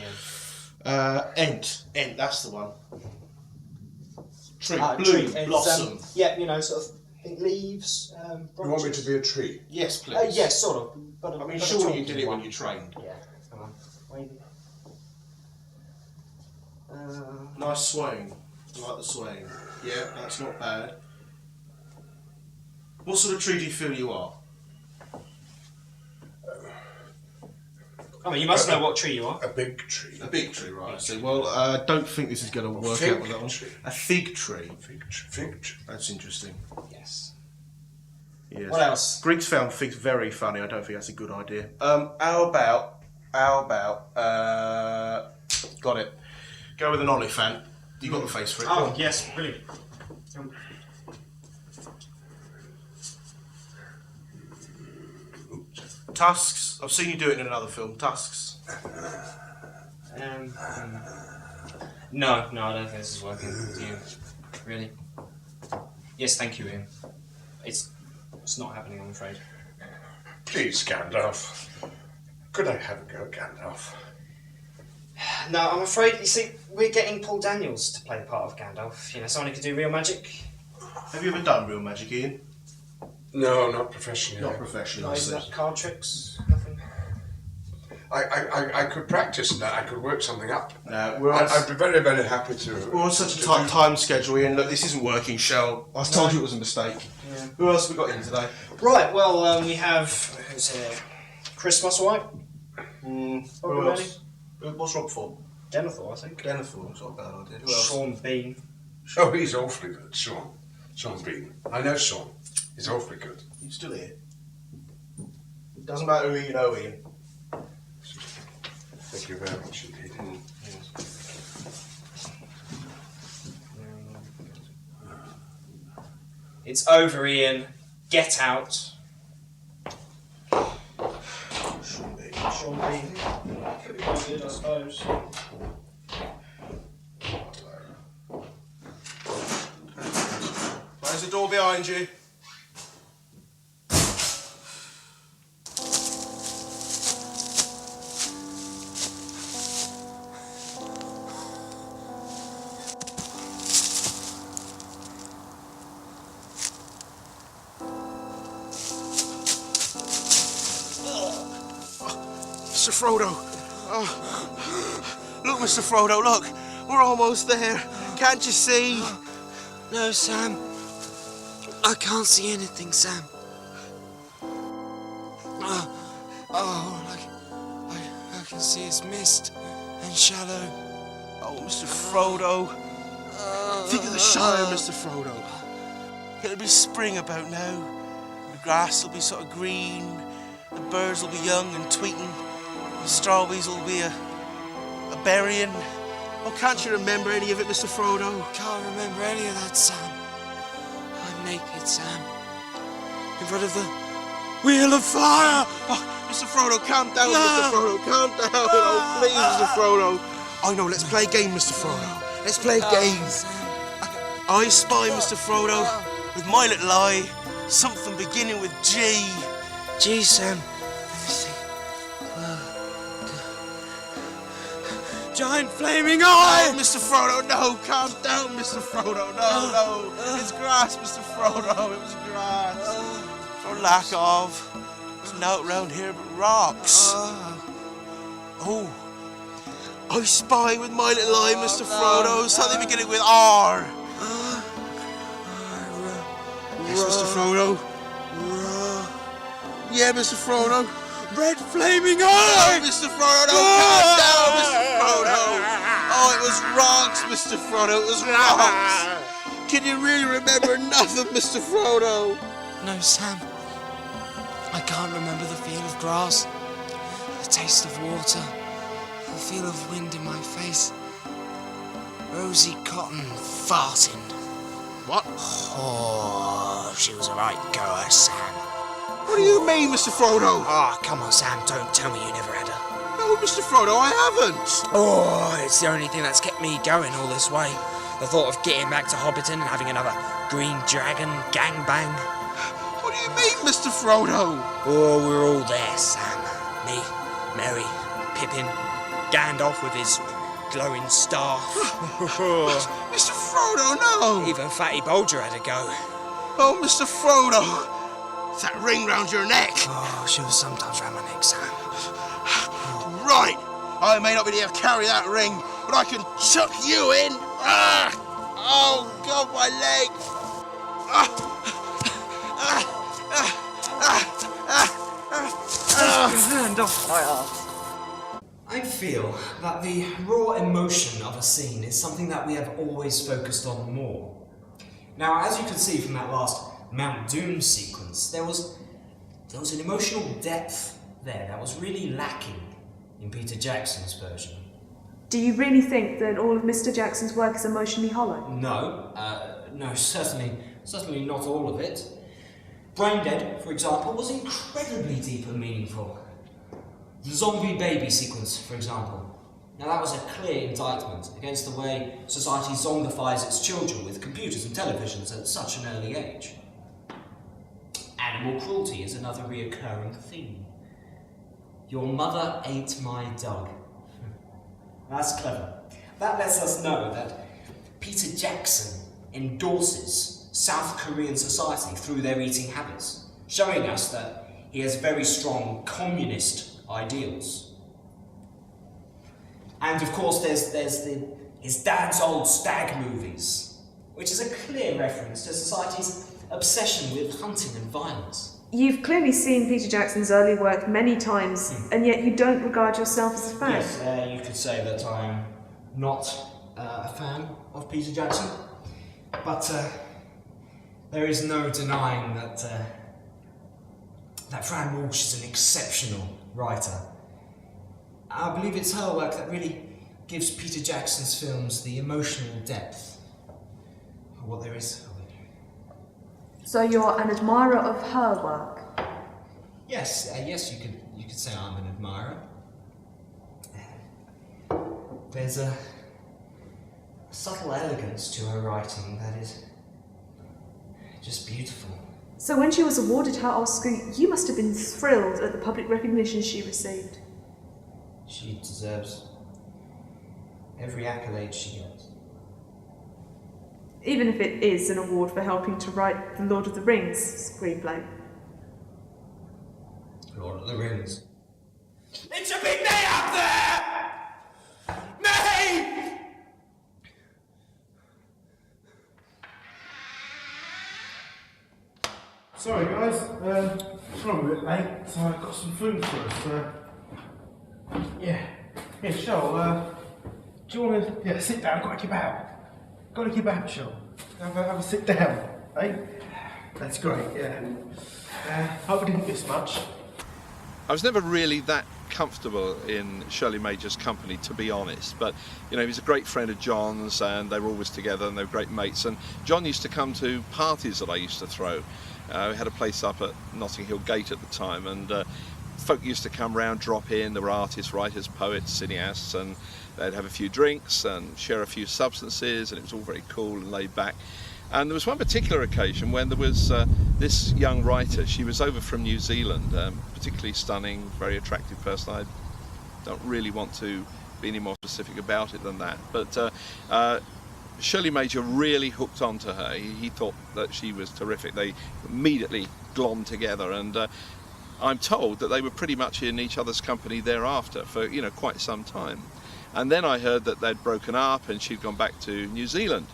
Yeah. Ent, that's the one. Tree, tree. blossom. Sort of leaves. You want me to be a tree? Yes, please. Yes, sort of. But I mean, surely you did it when you trained. Yeah. Come on. Wait. Nice swaying. I like the swaying. Yeah, that's not bad. What sort of tree do you feel you are? I mean, you must know what tree you are. A big tree. A big tree, right. So, well, I don't think this is going to work out with that one. A fig tree. Fig tree. That's interesting. Yes. What else? Greeks found figs very funny. I don't think that's a good idea. How about, got it. Go with an Oliphant. You got the face for it. Oh, yes, brilliant. Tusks. I've seen you do it in another film. Tusks. No, I don't think this is working. Do you? Really? Yes, thank you, Ian. It's not happening, I'm afraid. Please, Gandalf. Could I have a go, Gandalf? No, I'm afraid, you see, we're getting Paul Daniels to play the part of Gandalf. Someone who can do real magic. Have you ever done real magic, Ian? No, not professionally. Not professionally. Not even card tricks, nothing. I could practice that. I could work something up. No, I'd be very, very happy to. We're on such a tight time schedule, Ian. Look, this isn't working, Shell. I told you it was a mistake. Yeah. Who else have we got in today? Right, well, we have who's here? Chris Musselwhite. Who else? What's Rob for? Denethor, I think. Denethor, it's not a bad idea. Who else? Sean Bean. Oh, he's awfully good, Sean Bean. I know Sean. He's awfully good. He's still here. Doesn't matter who you know, Ian. Thank you very much indeed. It's over, Ian. Get out. Sean Bean. Could be quite good, I suppose. Close the door behind you. Mr. Frodo. Oh. Look, Mr. Frodo, look. We're almost there. Can't you see? No, Sam. I can't see anything, Sam. I can see it's mist and shallow. Oh, Mr. Frodo. Think of the Shire, Mr. Frodo. It'll be spring about now. The grass will be sort of green. The birds will be young and tweeting. The strawberries will be a berrying. Oh, can't you remember any of it, Mr. Frodo? Can't remember any of that, Sam. I'm naked, Sam. In front of the Wheel of Fire! Oh, Mr. Frodo, calm down, Mr. Frodo, calm down. Oh, please, Mr. Frodo. I know, let's play a game, Mr. Frodo. Let's play a game. I spy, Mr. Frodo, with my little eye, something beginning with G. G, Sam. Let me see. Giant flaming eye! Oh, Mr. Frodo, no, calm down, Mr. Frodo, no. It's grass, Mr. Frodo, it was grass. For lack of, there's no round here but rocks. Oh, I spy with my little eye, Mr. Frodo, something beginning with R. Yes, Mr. Frodo. Yeah, Mr. Frodo. Red flaming eye! Oh, Mr. Frodo, calm down, Mr. Frodo. Oh, it was rocks, Mr. Frodo, it was rocks. Can you really remember nothing, Mr. Frodo? No, Sam. I can't remember the feel of grass, the taste of water, the feel of wind in my face, Rosie Cotton farting. What? Oh, she was a right goer, Sam. What do you mean, Mr. Frodo? Oh, come on, Sam, don't tell me you never had her. No, Mr. Frodo, I haven't. Oh, it's the only thing that's kept me going all this way. The thought of getting back to Hobbiton and having another Green Dragon gangbang. What do you mean, Mr. Frodo? Oh, we're all there, Sam. Me, Merry, Pippin, Gandalf with his glowing staff. Mr. Frodo, no! Even Fatty Bolger had a go. Oh, Mr. Frodo! It's that ring round your neck. Oh, she was sometimes round my neck, Sam. Right! I may not be able to carry that ring, but I can chuck you in. Ah! Oh, God, my leg! Hand off my arse. I feel that the raw emotion of a scene is something that we have always focused on more. Now, as you can see from that last Mount Doom sequence, there was an emotional depth there that was really lacking in Peter Jackson's version. Do you really think that all of Mr. Jackson's work is emotionally hollow? No, certainly not all of it. Braindead, for example, was incredibly deep and meaningful. The zombie baby sequence, for example. Now that was a clear indictment against the way society zombifies its children with computers and televisions at such an early age. Animal cruelty is another reoccurring theme. Your mother ate my dog. That's clever. That lets us know that Peter Jackson endorses South Korean society through their eating habits, showing us that he has very strong communist ideals. And of course there's his dad's old stag movies, which is a clear reference to society's obsession with hunting and violence. You've clearly seen Peter Jackson's early work many times, and yet you don't regard yourself as a fan. Yes, you could say that I'm not a fan of Peter Jackson, but there is no denying that Fran Walsh is an exceptional writer. I believe it's her work that really gives Peter Jackson's films the emotional depth of what there is of it. So you're an admirer of her work? Yes, you could say I'm an admirer. There's a subtle elegance to her writing that is just beautiful. So when she was awarded her Oscar, you must have been thrilled at the public recognition she received. She deserves every accolade she gets. Even if it is an award for helping to write the Lord of the Rings screenplay. Lord of the Rings. It's a big Sorry guys, sorry we're a bit late, so I've got some food for us. Yeah, Shel, do you want to sit down, got a kebab? Got a kebab, Shel? Have a sit down, eh? That's great, yeah. Hope we didn't miss much. I was never really that comfortable in Shirley Major's company, to be honest, but you know, he was a great friend of John's and they were always together and they were great mates, and John used to come to parties that I used to throw. We had a place up at Notting Hill Gate at the time, and folk used to come round, drop in. There were artists, writers, poets, cineasts, and they'd have a few drinks and share a few substances, and it was all very cool and laid back. And there was one particular occasion when there was this young writer. She was over from New Zealand, particularly stunning, very attractive person. I don't really want to be any more specific about it than that. But Shirley Major really hooked onto her. He thought that she was terrific. They immediately glommed together, and I'm told that they were pretty much in each other's company thereafter for, you know, quite some time. And then I heard that they'd broken up and she'd gone back to New Zealand.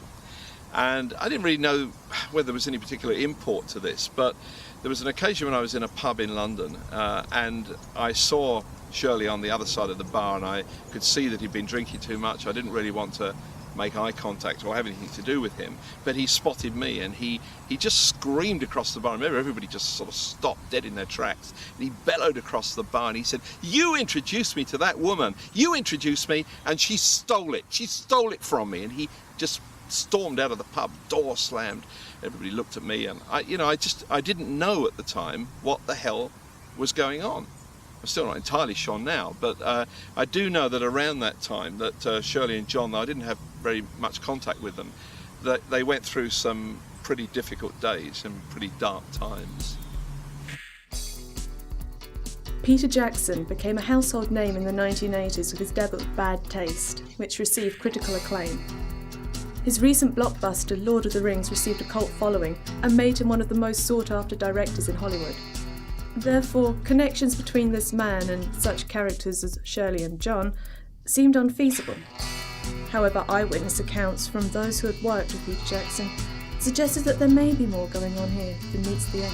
And I didn't really know whether there was any particular import to this, but there was an occasion when I was in a pub in London and I saw Shirley on the other side of the bar, and I could see that he'd been drinking too much. I didn't really want to make eye contact or have anything to do with him, but he spotted me and he just screamed across the bar. I remember everybody just sort of stopped dead in their tracks, and he bellowed across the bar and he said, "You introduced me to that woman, you introduced me, and she stole it from me." And he just stormed out of the pub, door slammed. Everybody looked at me, and I didn't know at the time what the hell was going on. I'm still not entirely sure now, but I do know that around that time that Shirley and John, though I didn't have very much contact with them, that they went through some pretty difficult days and pretty dark times. Peter Jackson became a household name in the 1980s with his debut Bad Taste, which received critical acclaim. His recent blockbuster Lord of the Rings received a cult following and made him one of the most sought-after directors in Hollywood. Therefore, connections between this man and such characters as Shirley and John seemed unfeasible. However, eyewitness accounts from those who had worked with Peter Jackson suggested that there may be more going on here than meets the eye.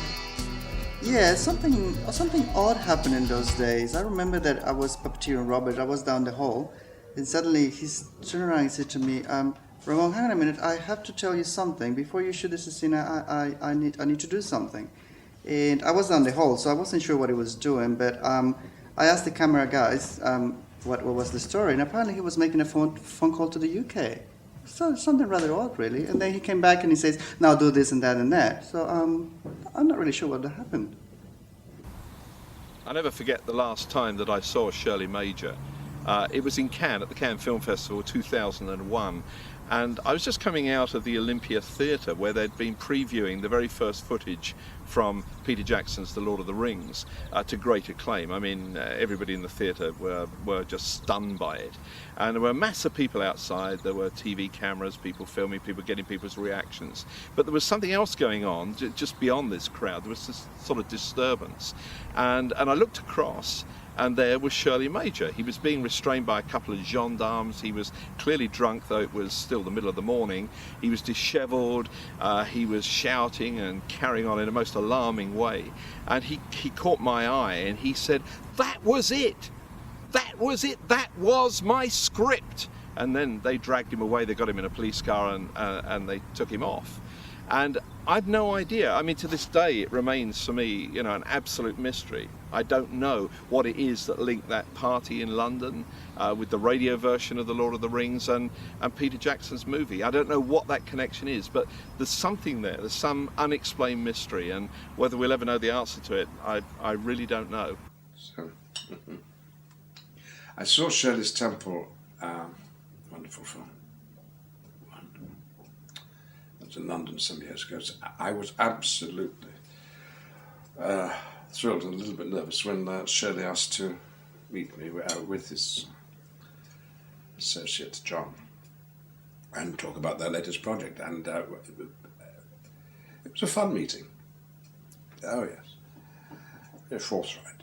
Yeah, something odd happened in those days. I remember that I was puppeteering Robert. I was down the hall, and suddenly he turned around and said to me, "Ramon, hang on a minute. I have to tell you something. Before you shoot this scene, I need to do something." And I was down the hall, so I wasn't sure what he was doing. But I asked the camera guys what was the story, and apparently he was making a phone call to the UK. So something rather odd, really. And then he came back and he says, "Now do this and that and that." So I'm not really sure what happened. I never forget the last time that I saw Shirley Major. It was in Cannes, at the Cannes Film Festival 2001. And I was just coming out of the Olympia Theatre, where they'd been previewing the very first footage from Peter Jackson's The Lord of the Rings to great acclaim. I mean, everybody in the theatre were just stunned by it. And there were a mass of people outside. There were TV cameras, people filming, people getting people's reactions. But there was something else going on just beyond this crowd. There was this sort of disturbance. And I looked across, and there was Shirley Major. He was being restrained by a couple of gendarmes. He was clearly drunk, though it was still the middle of the morning. He was dishevelled. He was shouting and carrying on in a most alarming way. And he caught my eye and he said, "That was it! That was it! That was my script!" And then they dragged him away. They got him in a police car and they took him off. And I've no idea. I mean, to this day, it remains for me, you know, an absolute mystery. I don't know what it is that linked that party in London with the radio version of The Lord of the Rings and Peter Jackson's movie. I don't know what that connection is, but there's something there. There's some unexplained mystery, and whether we'll ever know the answer to it, I really don't know. So, I saw Shirley's Temple, wonderful film. In London some years ago. So I was absolutely thrilled and a little bit nervous when Shirley asked to meet me with his associate John and talk about their latest project, and it was a fun meeting. Oh yes, very forthright.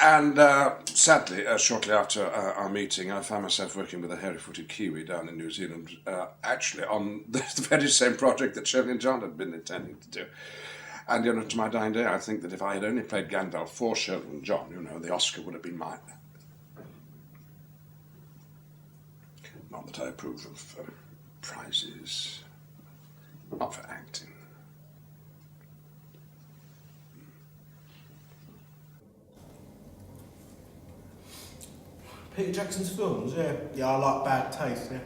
And sadly, shortly after our meeting, I found myself working with a hairy-footed Kiwi down in New Zealand, actually on the very same project that Shirley and John had been intending to do. And to my dying day, I think that if I had only played Gandalf for Shirley and John, the Oscar would have been mine. Not that I approve of prizes, not for acting. Peter Jackson's films, yeah, I like Bad Taste. Yeah,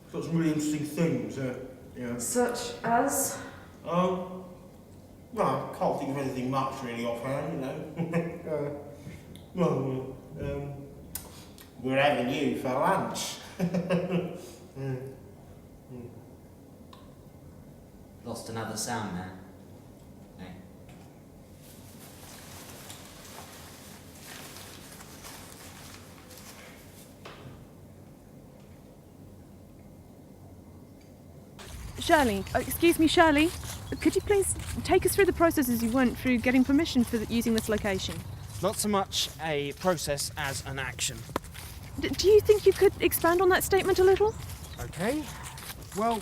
it's got some really interesting things. Yeah. Such as? Well, I can't think of anything much really offhand, we're having you for lunch. Lost another sound man. Hey. Shirley, excuse me, Shirley. Could you please take us through the processes you went through getting permission for using this location? Not so much a process as an action. Do you think you could expand on that statement a little? Okay. Well,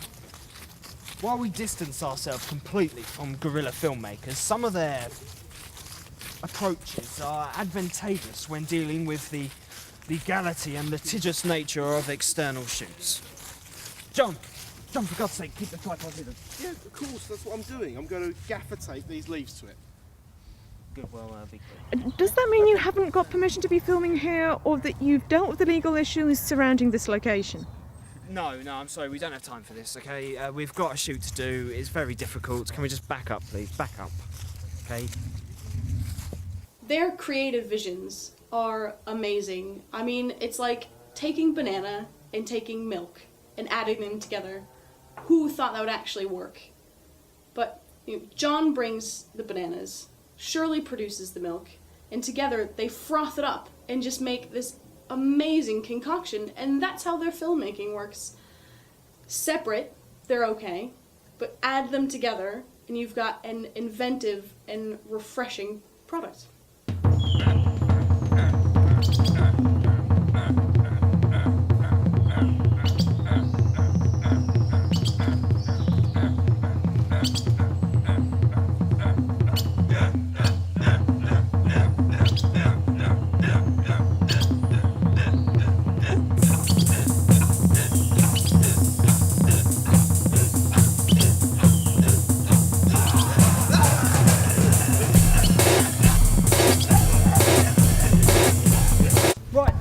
while we distance ourselves completely from guerrilla filmmakers, some of their approaches are advantageous when dealing with the legality and litigious nature of external shoots. John, for God's sake, keep the tripod hidden. Yeah, of course, that's what I'm doing. I'm going to gaffer tape these leaves to it. Good, well, be quick. Does that mean you haven't got permission to be filming here, or that you've dealt with the legal issues surrounding this location? No, I'm sorry, we don't have time for this, okay? We've got a shoot to do, it's very difficult. Can we just back up, please? Back up, okay? Their creative visions are amazing. I mean, it's like taking banana and taking milk and adding them together. Who thought that would actually work? But John brings the bananas, Shirley produces the milk, and together they froth it up and just make this amazing concoction, and that's how their filmmaking works. Separate, they're okay, but add them together and you've got an inventive and refreshing product.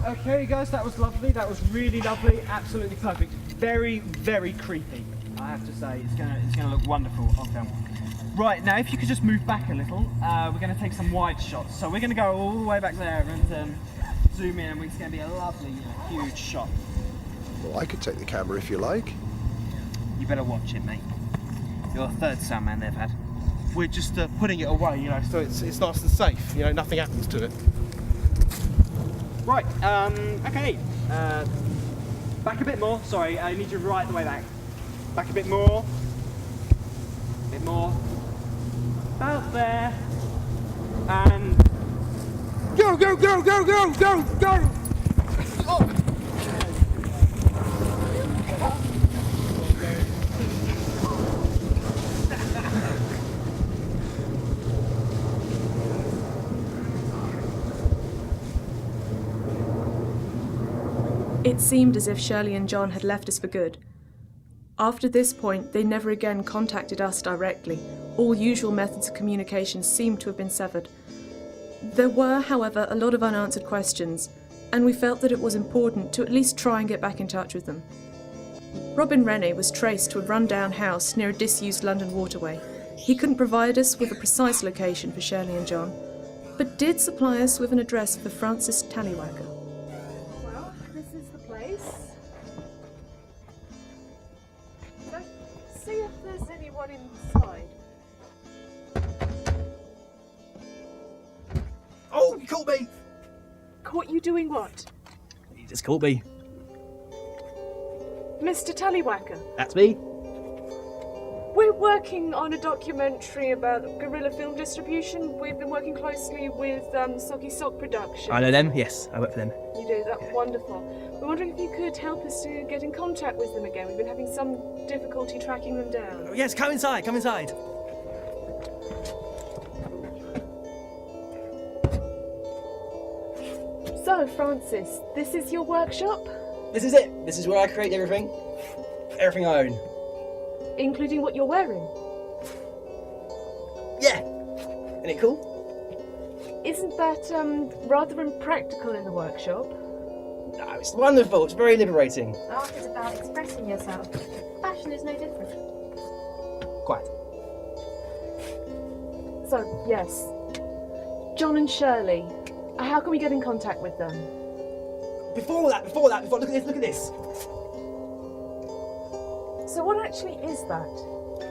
Okay guys, that was lovely, that was really lovely, absolutely perfect. Very, very creepy, I have to say. It's gonna look wonderful on film. Right, now if you could just move back a little, we're gonna take some wide shots. So we're gonna go all the way back there and zoom in, and it's gonna be a lovely, huge shot. Well, I could take the camera if you like. You better watch it, mate. You're the third sound man they've had. We're just putting it away, so it's nice and safe, nothing happens to it. Right, okay. Back a bit more. Sorry, I need you right the way back. Back a bit more. A bit more. About there. And... Go, go, go, go, go, go, go! Oh. It seemed as if Shirley and John had left us for good. After this point, they never again contacted us directly. All usual methods of communication seemed to have been severed. There were, however, a lot of unanswered questions, and we felt that it was important to at least try and get back in touch with them. Robin Rennie was traced to a run-down house near a disused London waterway. He couldn't provide us with a precise location for Shirley and John, but did supply us with an address for Francis Tallywacker. Well, this is the place. Let's see if there's anyone inside. Oh, you caught me! Caught you doing what? You just caught me. Mr. Tallywacker. That's me. We're working on a documentary about Guerilla Film Distribution. We've been working closely with Socky Sock Production. I know them, yes, I work for them. You do? That's wonderful. We're wondering if you could help us to get in contact with them again. We've been having some difficulty tracking them down. Oh, yes, come inside, come inside. So, Francis, this is your workshop? This is it. This is where I create everything. Everything I own. Including what you're wearing? Yeah. Isn't it cool? Isn't that rather impractical in the workshop? No, it's wonderful. It's very liberating. Art is about expressing yourself. Fashion is no different. Quite. So, yes. John and Shirley. How can we get in contact with them? Before, look at this. So what actually is that?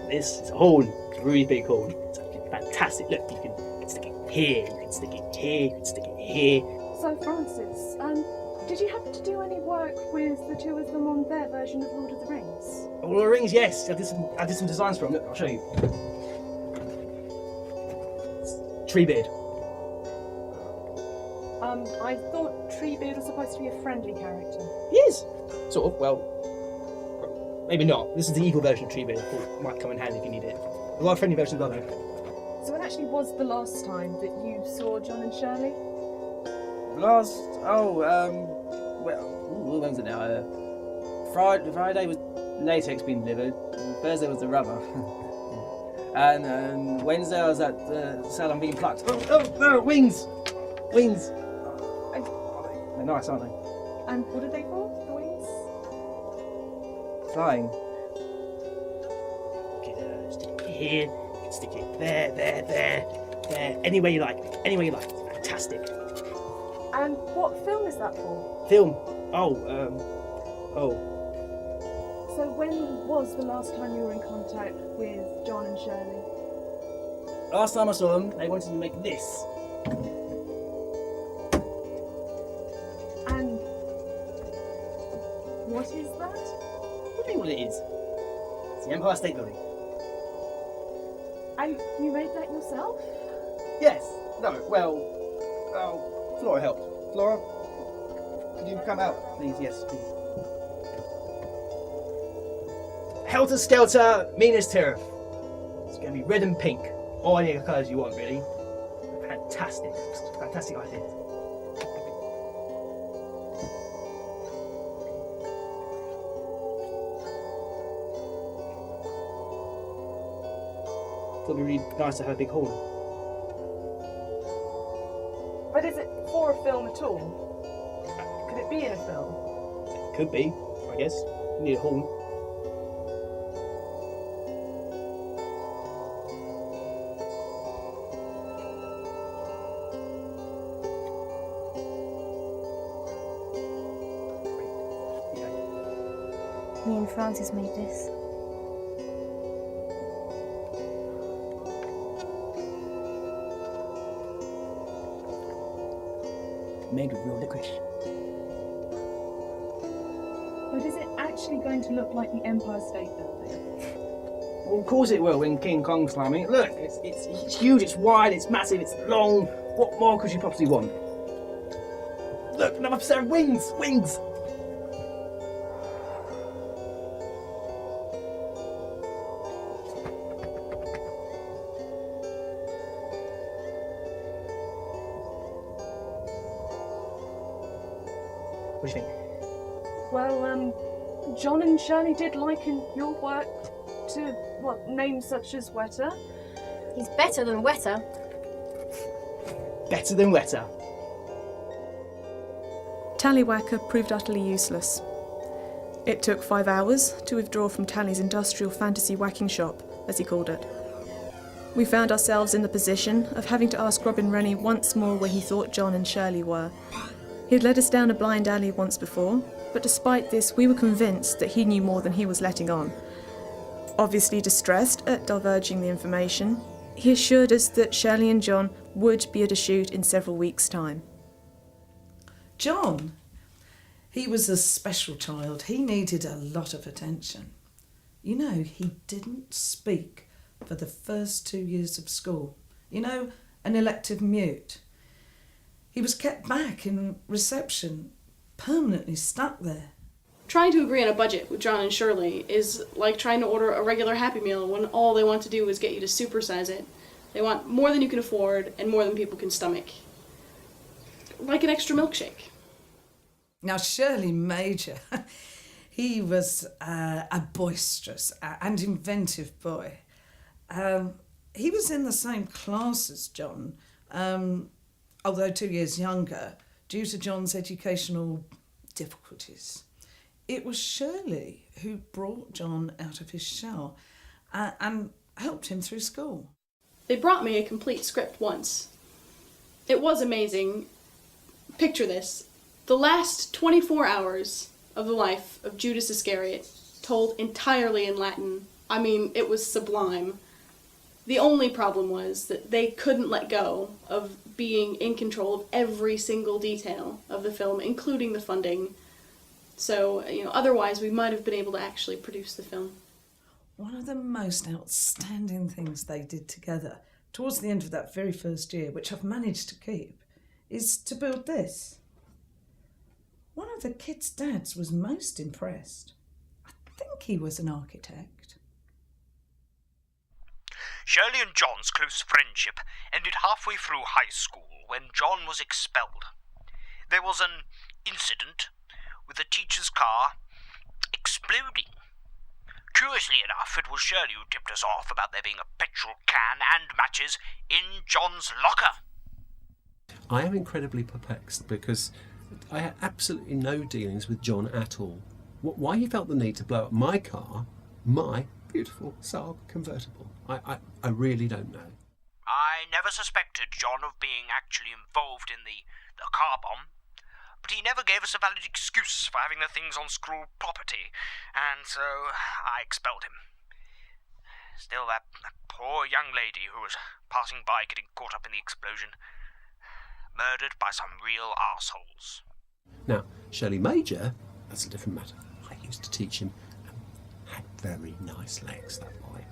This is a horn. It's a really big horn. It's fantastic. Look, you can stick it here, you can stick it here, you can stick it here. So, Francis, did you happen to do any work with the two of them on their version of Lord of the Rings? Lord of the Rings, yes. I did some designs for them. Look, I'll show you. Treebeard. I thought Treebeard was supposed to be a friendly character. He is. Sort of, well, maybe not. This is the evil version of Treebeard. I thought it might come in handy if you need it. A lot of friendly versions of it. So it actually was the last time that you saw John and Shirley? Well, what was it now? Friday was latex being delivered, Thursday was the rubber. and Wednesday I was at the salon being plucked. Oh, wings! Wings! They're nice, aren't they? And what are they for, the wings? Flying. You can stick it here, you can stick it there. Anywhere you like. Fantastic. And what film is that for? Film. So when was the last time you were in contact with John and Shirley? Last time I saw them, they wanted to make this. And what is that? What do you mean what it is? It's the Empire State Building. And you made that yourself? Yes. No, well, Flora helped. Flora, could you come out, please? Yes, please. Helter Skelter, Meanest Terror. It's going to be red and pink, or any of the colours you want, really. Fantastic idea. Thought it'd be really nice to have a big hall. But is it for a film at all? Could it be in a film? Could be, I guess. You need a horn. Me and Francis made this. Made with real licorice. But is it actually going to look like the Empire State Building? Well, of course it will when King Kong's climbing. Look, it's huge, it's wide, it's massive, it's long. What more could you possibly want? Look, another set of wings! Wings! What do you think? Well, John and Shirley did liken your work to, names such as Wetter. He's better than Wetter. Better than Wetter. Tallywhacker proved utterly useless. It took 5 hours to withdraw from Tally's industrial fantasy whacking shop, as he called it. We found ourselves in the position of having to ask Robin Rennie once more where he thought John and Shirley were. He had led us down a blind alley once before, but despite this, we were convinced that he knew more than he was letting on. Obviously distressed at diverging the information, he assured us that Shirley and John would be at a shoot in several weeks' time. John? He was a special child. He needed a lot of attention. You know, he didn't speak for the first 2 years of school. You know, an elective mute. He was kept back in reception, permanently stuck there. Trying to agree on a budget with John and Shirley is like trying to order a regular Happy Meal when all they want to do is get you to supersize it. They want more than you can afford and more than people can stomach. Like an extra milkshake. Now, Shirley Major, he was a boisterous and inventive boy. He was in the same class as John, although 2 years younger, due to John's educational difficulties. It was Shirley who brought John out of his shell and helped him through school. They brought me a complete script once. It was amazing. Picture this. The last 24 hours of the life of Judas Iscariot, told entirely in Latin. I mean, it was sublime. The only problem was that they couldn't let go of being in control of every single detail of the film, including the funding. So, otherwise we might have been able to actually produce the film. One of the most outstanding things they did together, towards the end of that very first year, which I've managed to keep, is to build this. One of the kids' dads was most impressed. I think he was an architect. Shirley and John's close friendship ended halfway through high school when John was expelled. There was an incident with the teacher's car exploding. Curiously enough, it was Shirley who tipped us off about there being a petrol can and matches in John's locker. I am incredibly perplexed because I had absolutely no dealings with John at all. Why he felt the need to blow up my car, my beautiful Saab convertible, I really don't know. I never suspected John of being actually involved in the car bomb, but he never gave us a valid excuse for having the things on school property, and so I expelled him. Still, that poor young lady who was passing by getting caught up in the explosion, murdered by some real arseholes. Now, Shirley Major, that's a different matter. I used to teach him and had very nice legs, that boy.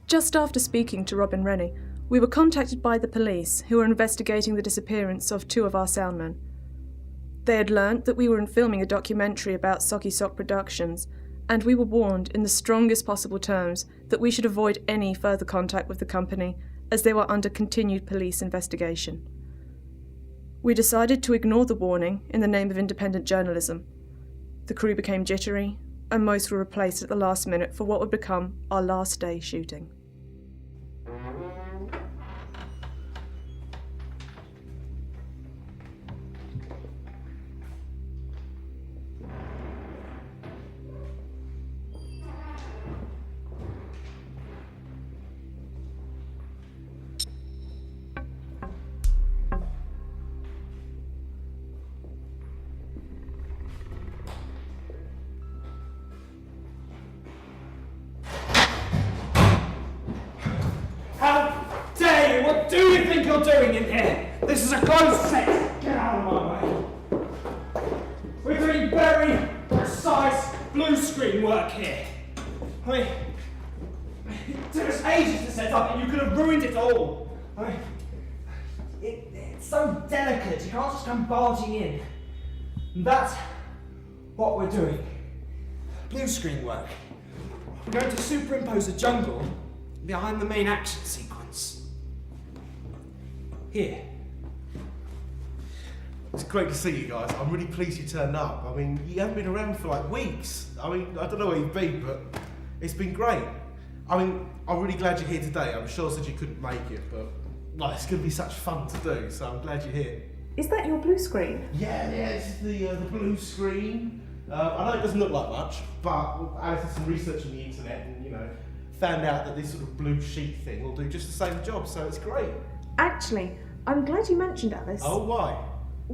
Just after speaking to Robin Rennie, we were contacted by the police, who were investigating the disappearance of 2 of our soundmen. They had learnt that we were filming a documentary about Socky Sock Productions, and we were warned in the strongest possible terms that we should avoid any further contact with the company, as they were under continued police investigation. We decided to ignore the warning in the name of independent journalism. The crew became jittery, and most were replaced at the last minute for what would become our last day shooting. What do you think you're doing in here? This is a closed set. Get out of my way. We're doing very precise blue screen work here. I mean, it took us ages to set up and you could have ruined it all. I mean, it's so delicate, you can't just come barging in. And that's what we're doing. Blue screen work. We're going to superimpose a jungle behind the main action sequence. Here. It's great to see you guys. I'm really pleased you turned up. I mean, you haven't been around for like weeks. I mean, I don't know where you've been, but it's been great. I mean, I'm really glad you're here today. I'm sure said you couldn't make it, but well, it's going to be such fun to do, so I'm glad you're here. Is that your blue screen? Yeah, this is the blue screen. I know it doesn't look like much, but Alice did some research on the internet and, found out that this sort of blue sheet thing will do just the same job, so it's great. Actually, I'm glad you mentioned Alice. Oh, why?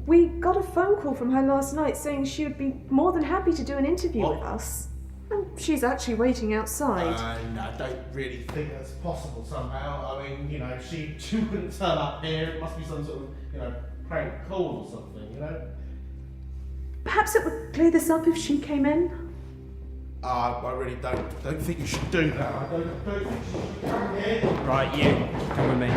We got a phone call from her last night saying she would be more than happy to do an interview with us. And she's actually waiting outside. No, I don't really think that's possible somehow. I mean, she wouldn't turn up here. It must be some sort of, prank call or something, Perhaps it would clear this up if she came in? I really don't think you should do that. I don't think you should come here. Right, you, come with me.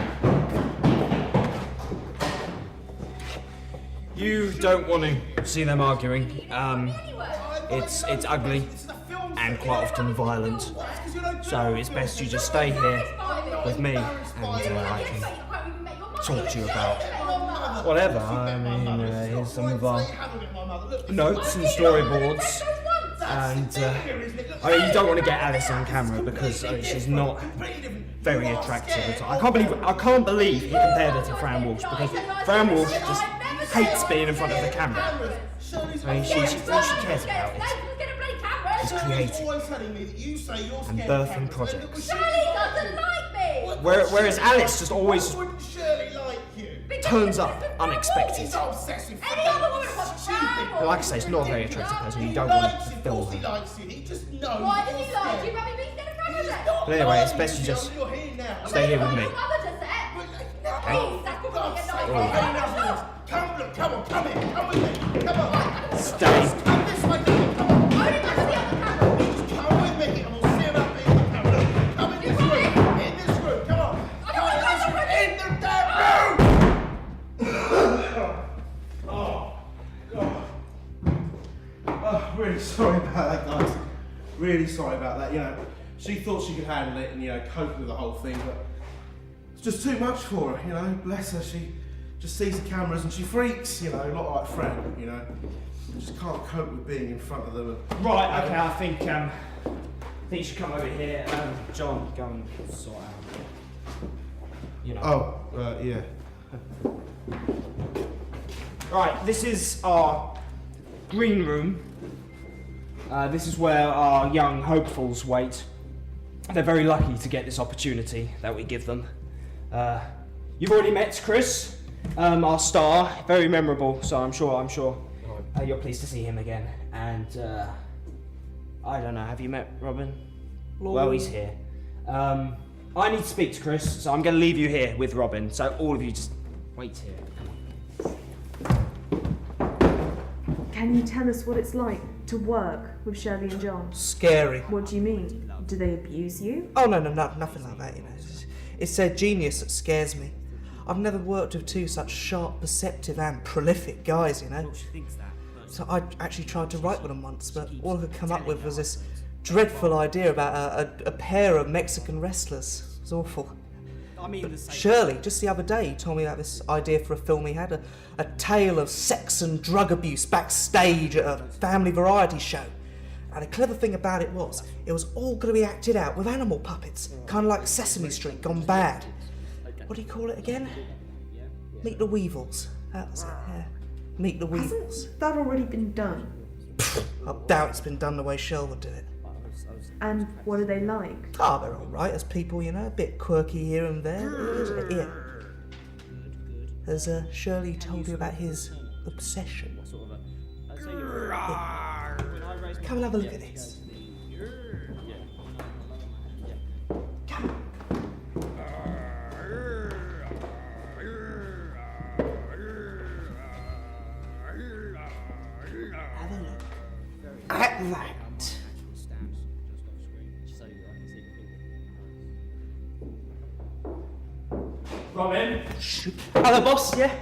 You don't want to see them arguing. It's ugly and quite often violent. So it's best you just stay here with me and I can talk to you about whatever. I mean, here's some of our notes and storyboards. And I mean, you don't want to get Alice on camera because she's not very attractive at all. I can't believe he compared her to Fran Walsh, because Fran Walsh just hates being in front of the camera. I mean, all she cares about is creating and birthing projects. Whereas Alice just always turns up unexpected. But like I say, it's not a very attractive person. You don't want to film her. Why does he lie? Do you remember being scared of camera? But anyway, it's best you just stay here with me. Come on, come here, come with me. Come on. Stay. Come this way, come on. Come with me and we'll see about being the camera. Come in this room. In this room. Come on. Come in this room. In the damn room. Oh, God. Oh, really sorry about that, guys. Really sorry about that. You know, she thought she could handle it and, you know, cope with the whole thing, but it's just too much for her, you know. Bless her. She just sees the cameras and she freaks, you know, not like Fran, you know. Just can't cope with being in front of them. Right, okay, I think you should come over here. John, go and sort out. You know. Oh, yeah. Right, this is our green room. This is where our young hopefuls wait. They're very lucky to get this opportunity that we give them. You've already met Chris, our star, very memorable, so I'm sure you're pleased to see him again. And I don't know, have you met Robin? Well, he's here. I need to speak to Chris, so I'm going to leave you here with Robin, so all of you just wait here. Can you tell us what it's like to work with Shirley and John? Scary. What do you mean? Do they abuse you? Oh, no, nothing like that, you know. It's their genius that scares me. I've never worked with two such sharp, perceptive and prolific guys, you know. So I actually tried to write with them once, but all I could come up with was this dreadful idea about a pair of Mexican wrestlers. It was awful. But Shirley, just the other day, told me about this idea for a film he had, a tale of sex and drug abuse backstage at a family variety show. And the clever thing about it was all going to be acted out with animal puppets, kind of like Sesame Street gone bad. What do you call it again? Meet the Weevils. That was it, yeah. Meet the Weevils. Hasn't that already been done? I doubt it's been done the way Shell would do it. And what are they like? Ah, they're all right as people, you know, a bit quirky here and there. Yeah. Has Shirley told you about his obsession? Yeah. Come and have a look at this. Come on. Have a look at that. Robin? Hello, boss, yeah?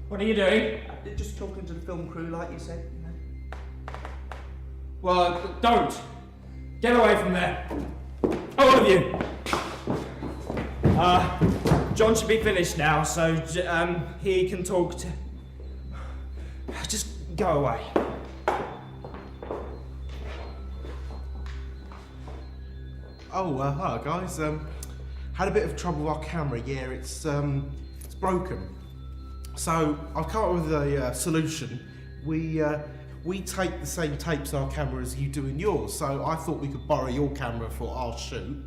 What are you doing? Just talking to the film crew, like you said. You know. Well, don't. Get away from there. All of you. John should be finished now, so he can talk to... Just go away. Oh, hi guys. Had a bit of trouble with our camera. Yeah, it's broken. So I've come up with a solution. We take the same tapes in our camera as you do in yours. So I thought we could borrow your camera for our shoot,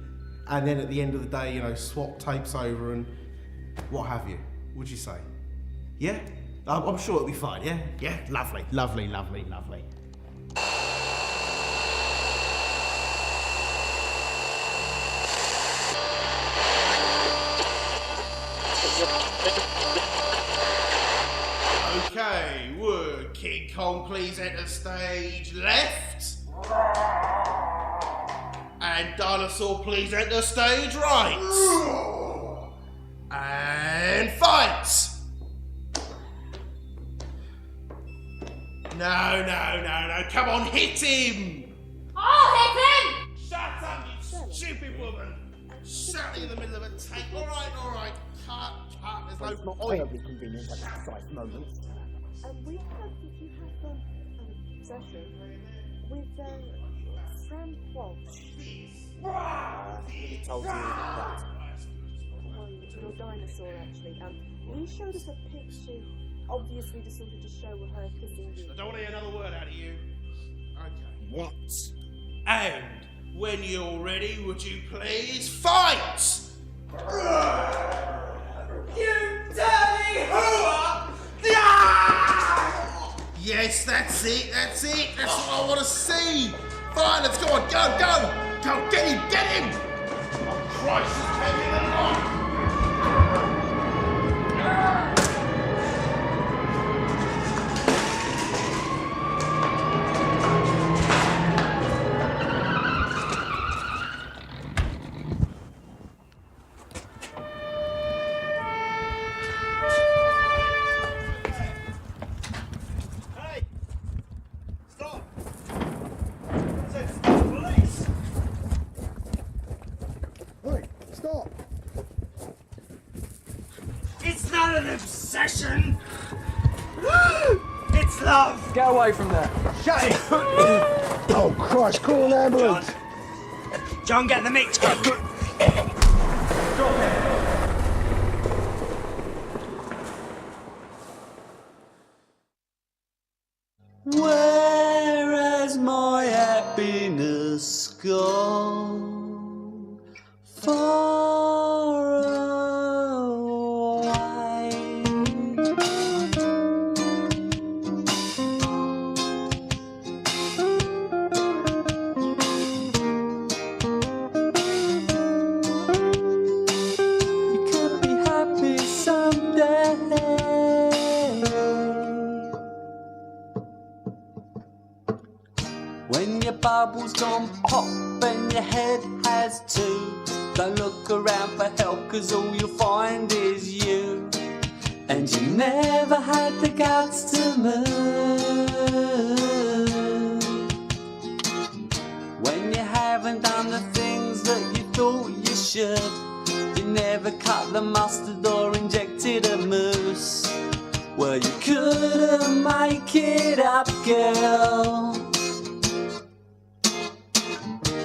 and then at the end of the day, you know, swap tapes over and what have you. Would you say? Yeah? I'm sure it'll be fine. Yeah? Yeah. Lovely. Lovely. Lovely. Lovely. Okay, would King Kong please enter stage left? And dinosaur, please enter stage right. And fight! No, come on, hit him! I'll hit him! Shut up, you stupid woman! Shouting in the middle of a take. Alright, cut, there's no point. Terribly convenient at that precise moment. We heard that you have a session with Fran Walsh. He told you that. Well, your dinosaur, actually. He showed us a picture, obviously to sort of just show her kissing you. I don't want to hear another word out of you. Okay. What? And when you're ready, would you please fight? You dirty whore! Yes, that's it. That's what I want to see. Fine, let's go on. Go, get him! Oh, Christ, it's heavier than life. It's not an obsession! It's love! Get away from there. Shut it! Oh, Christ, call an ambulance. John, get the mix gun! Where has my happiness gone? Far away. You could be happy someday. When your bubble's gone pop and your head has two, don't look around for help, 'cause all you'll find is you. And you never had the guts to move. When you haven't done the things that you thought you should, you never cut the mustard or injected a moose. Well, you couldn't make it up, girl.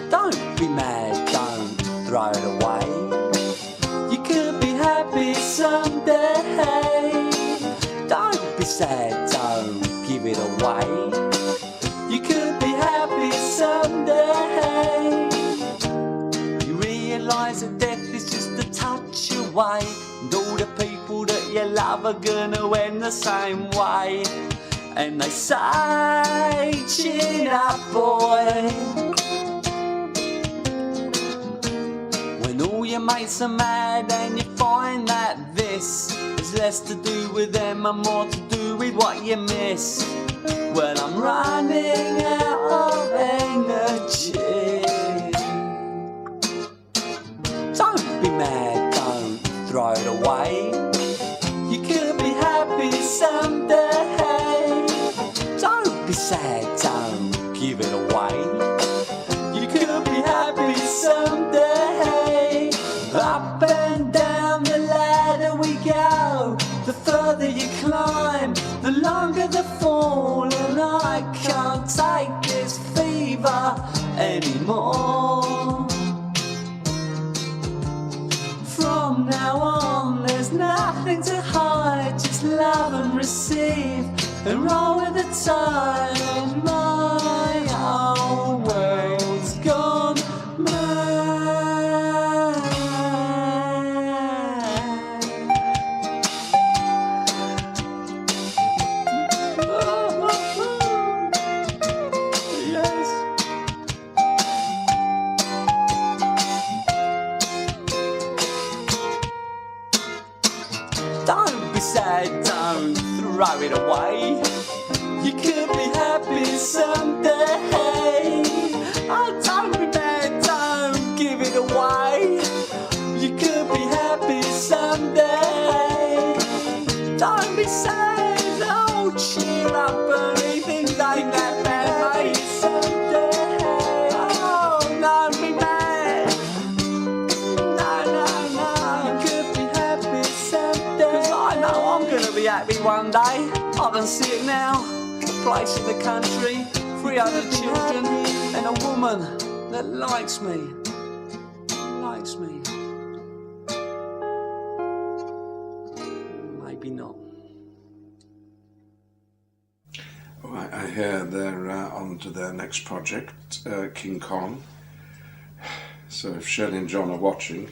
Don't be mad, don't throw it away. You could be happy someday. Don't be sad, don't give it away. You could be happy someday. You realise that death is just a touch away, and all the people that you love are gonna end the same way. And they say, chin up, boy. When all your mates are mad and you find that this is less to do with them and more to do with what you miss, well, I'm running out of energy. Don't be mad, don't throw it away. You could be happy someday. Don't be sad, don't give it away. You could be happy someday. Up and down the ladder we go. The further you climb, the longer the fall. And I can't take this fever anymore. From now on, there's nothing to hide. Just love and receive and roll with the tide. And my whole world's gone mad. Yes. Don't be sad, don't throw it away. You could be happy someday. Oh, don't be mad, don't give it away. You could be happy someday. Don't be sad, oh, cheer up, buddy. Things ain't that bad, mate. Someday. Oh, don't be mad. No. You could be happy someday. 'Cause I know I'm gonna be happy one day. I can see it now. A place in the country, 3 other children, and a woman that likes me. Likes me. Maybe not. Right, I hear they're on to their next project, King Kong. So if Shirley and John are watching,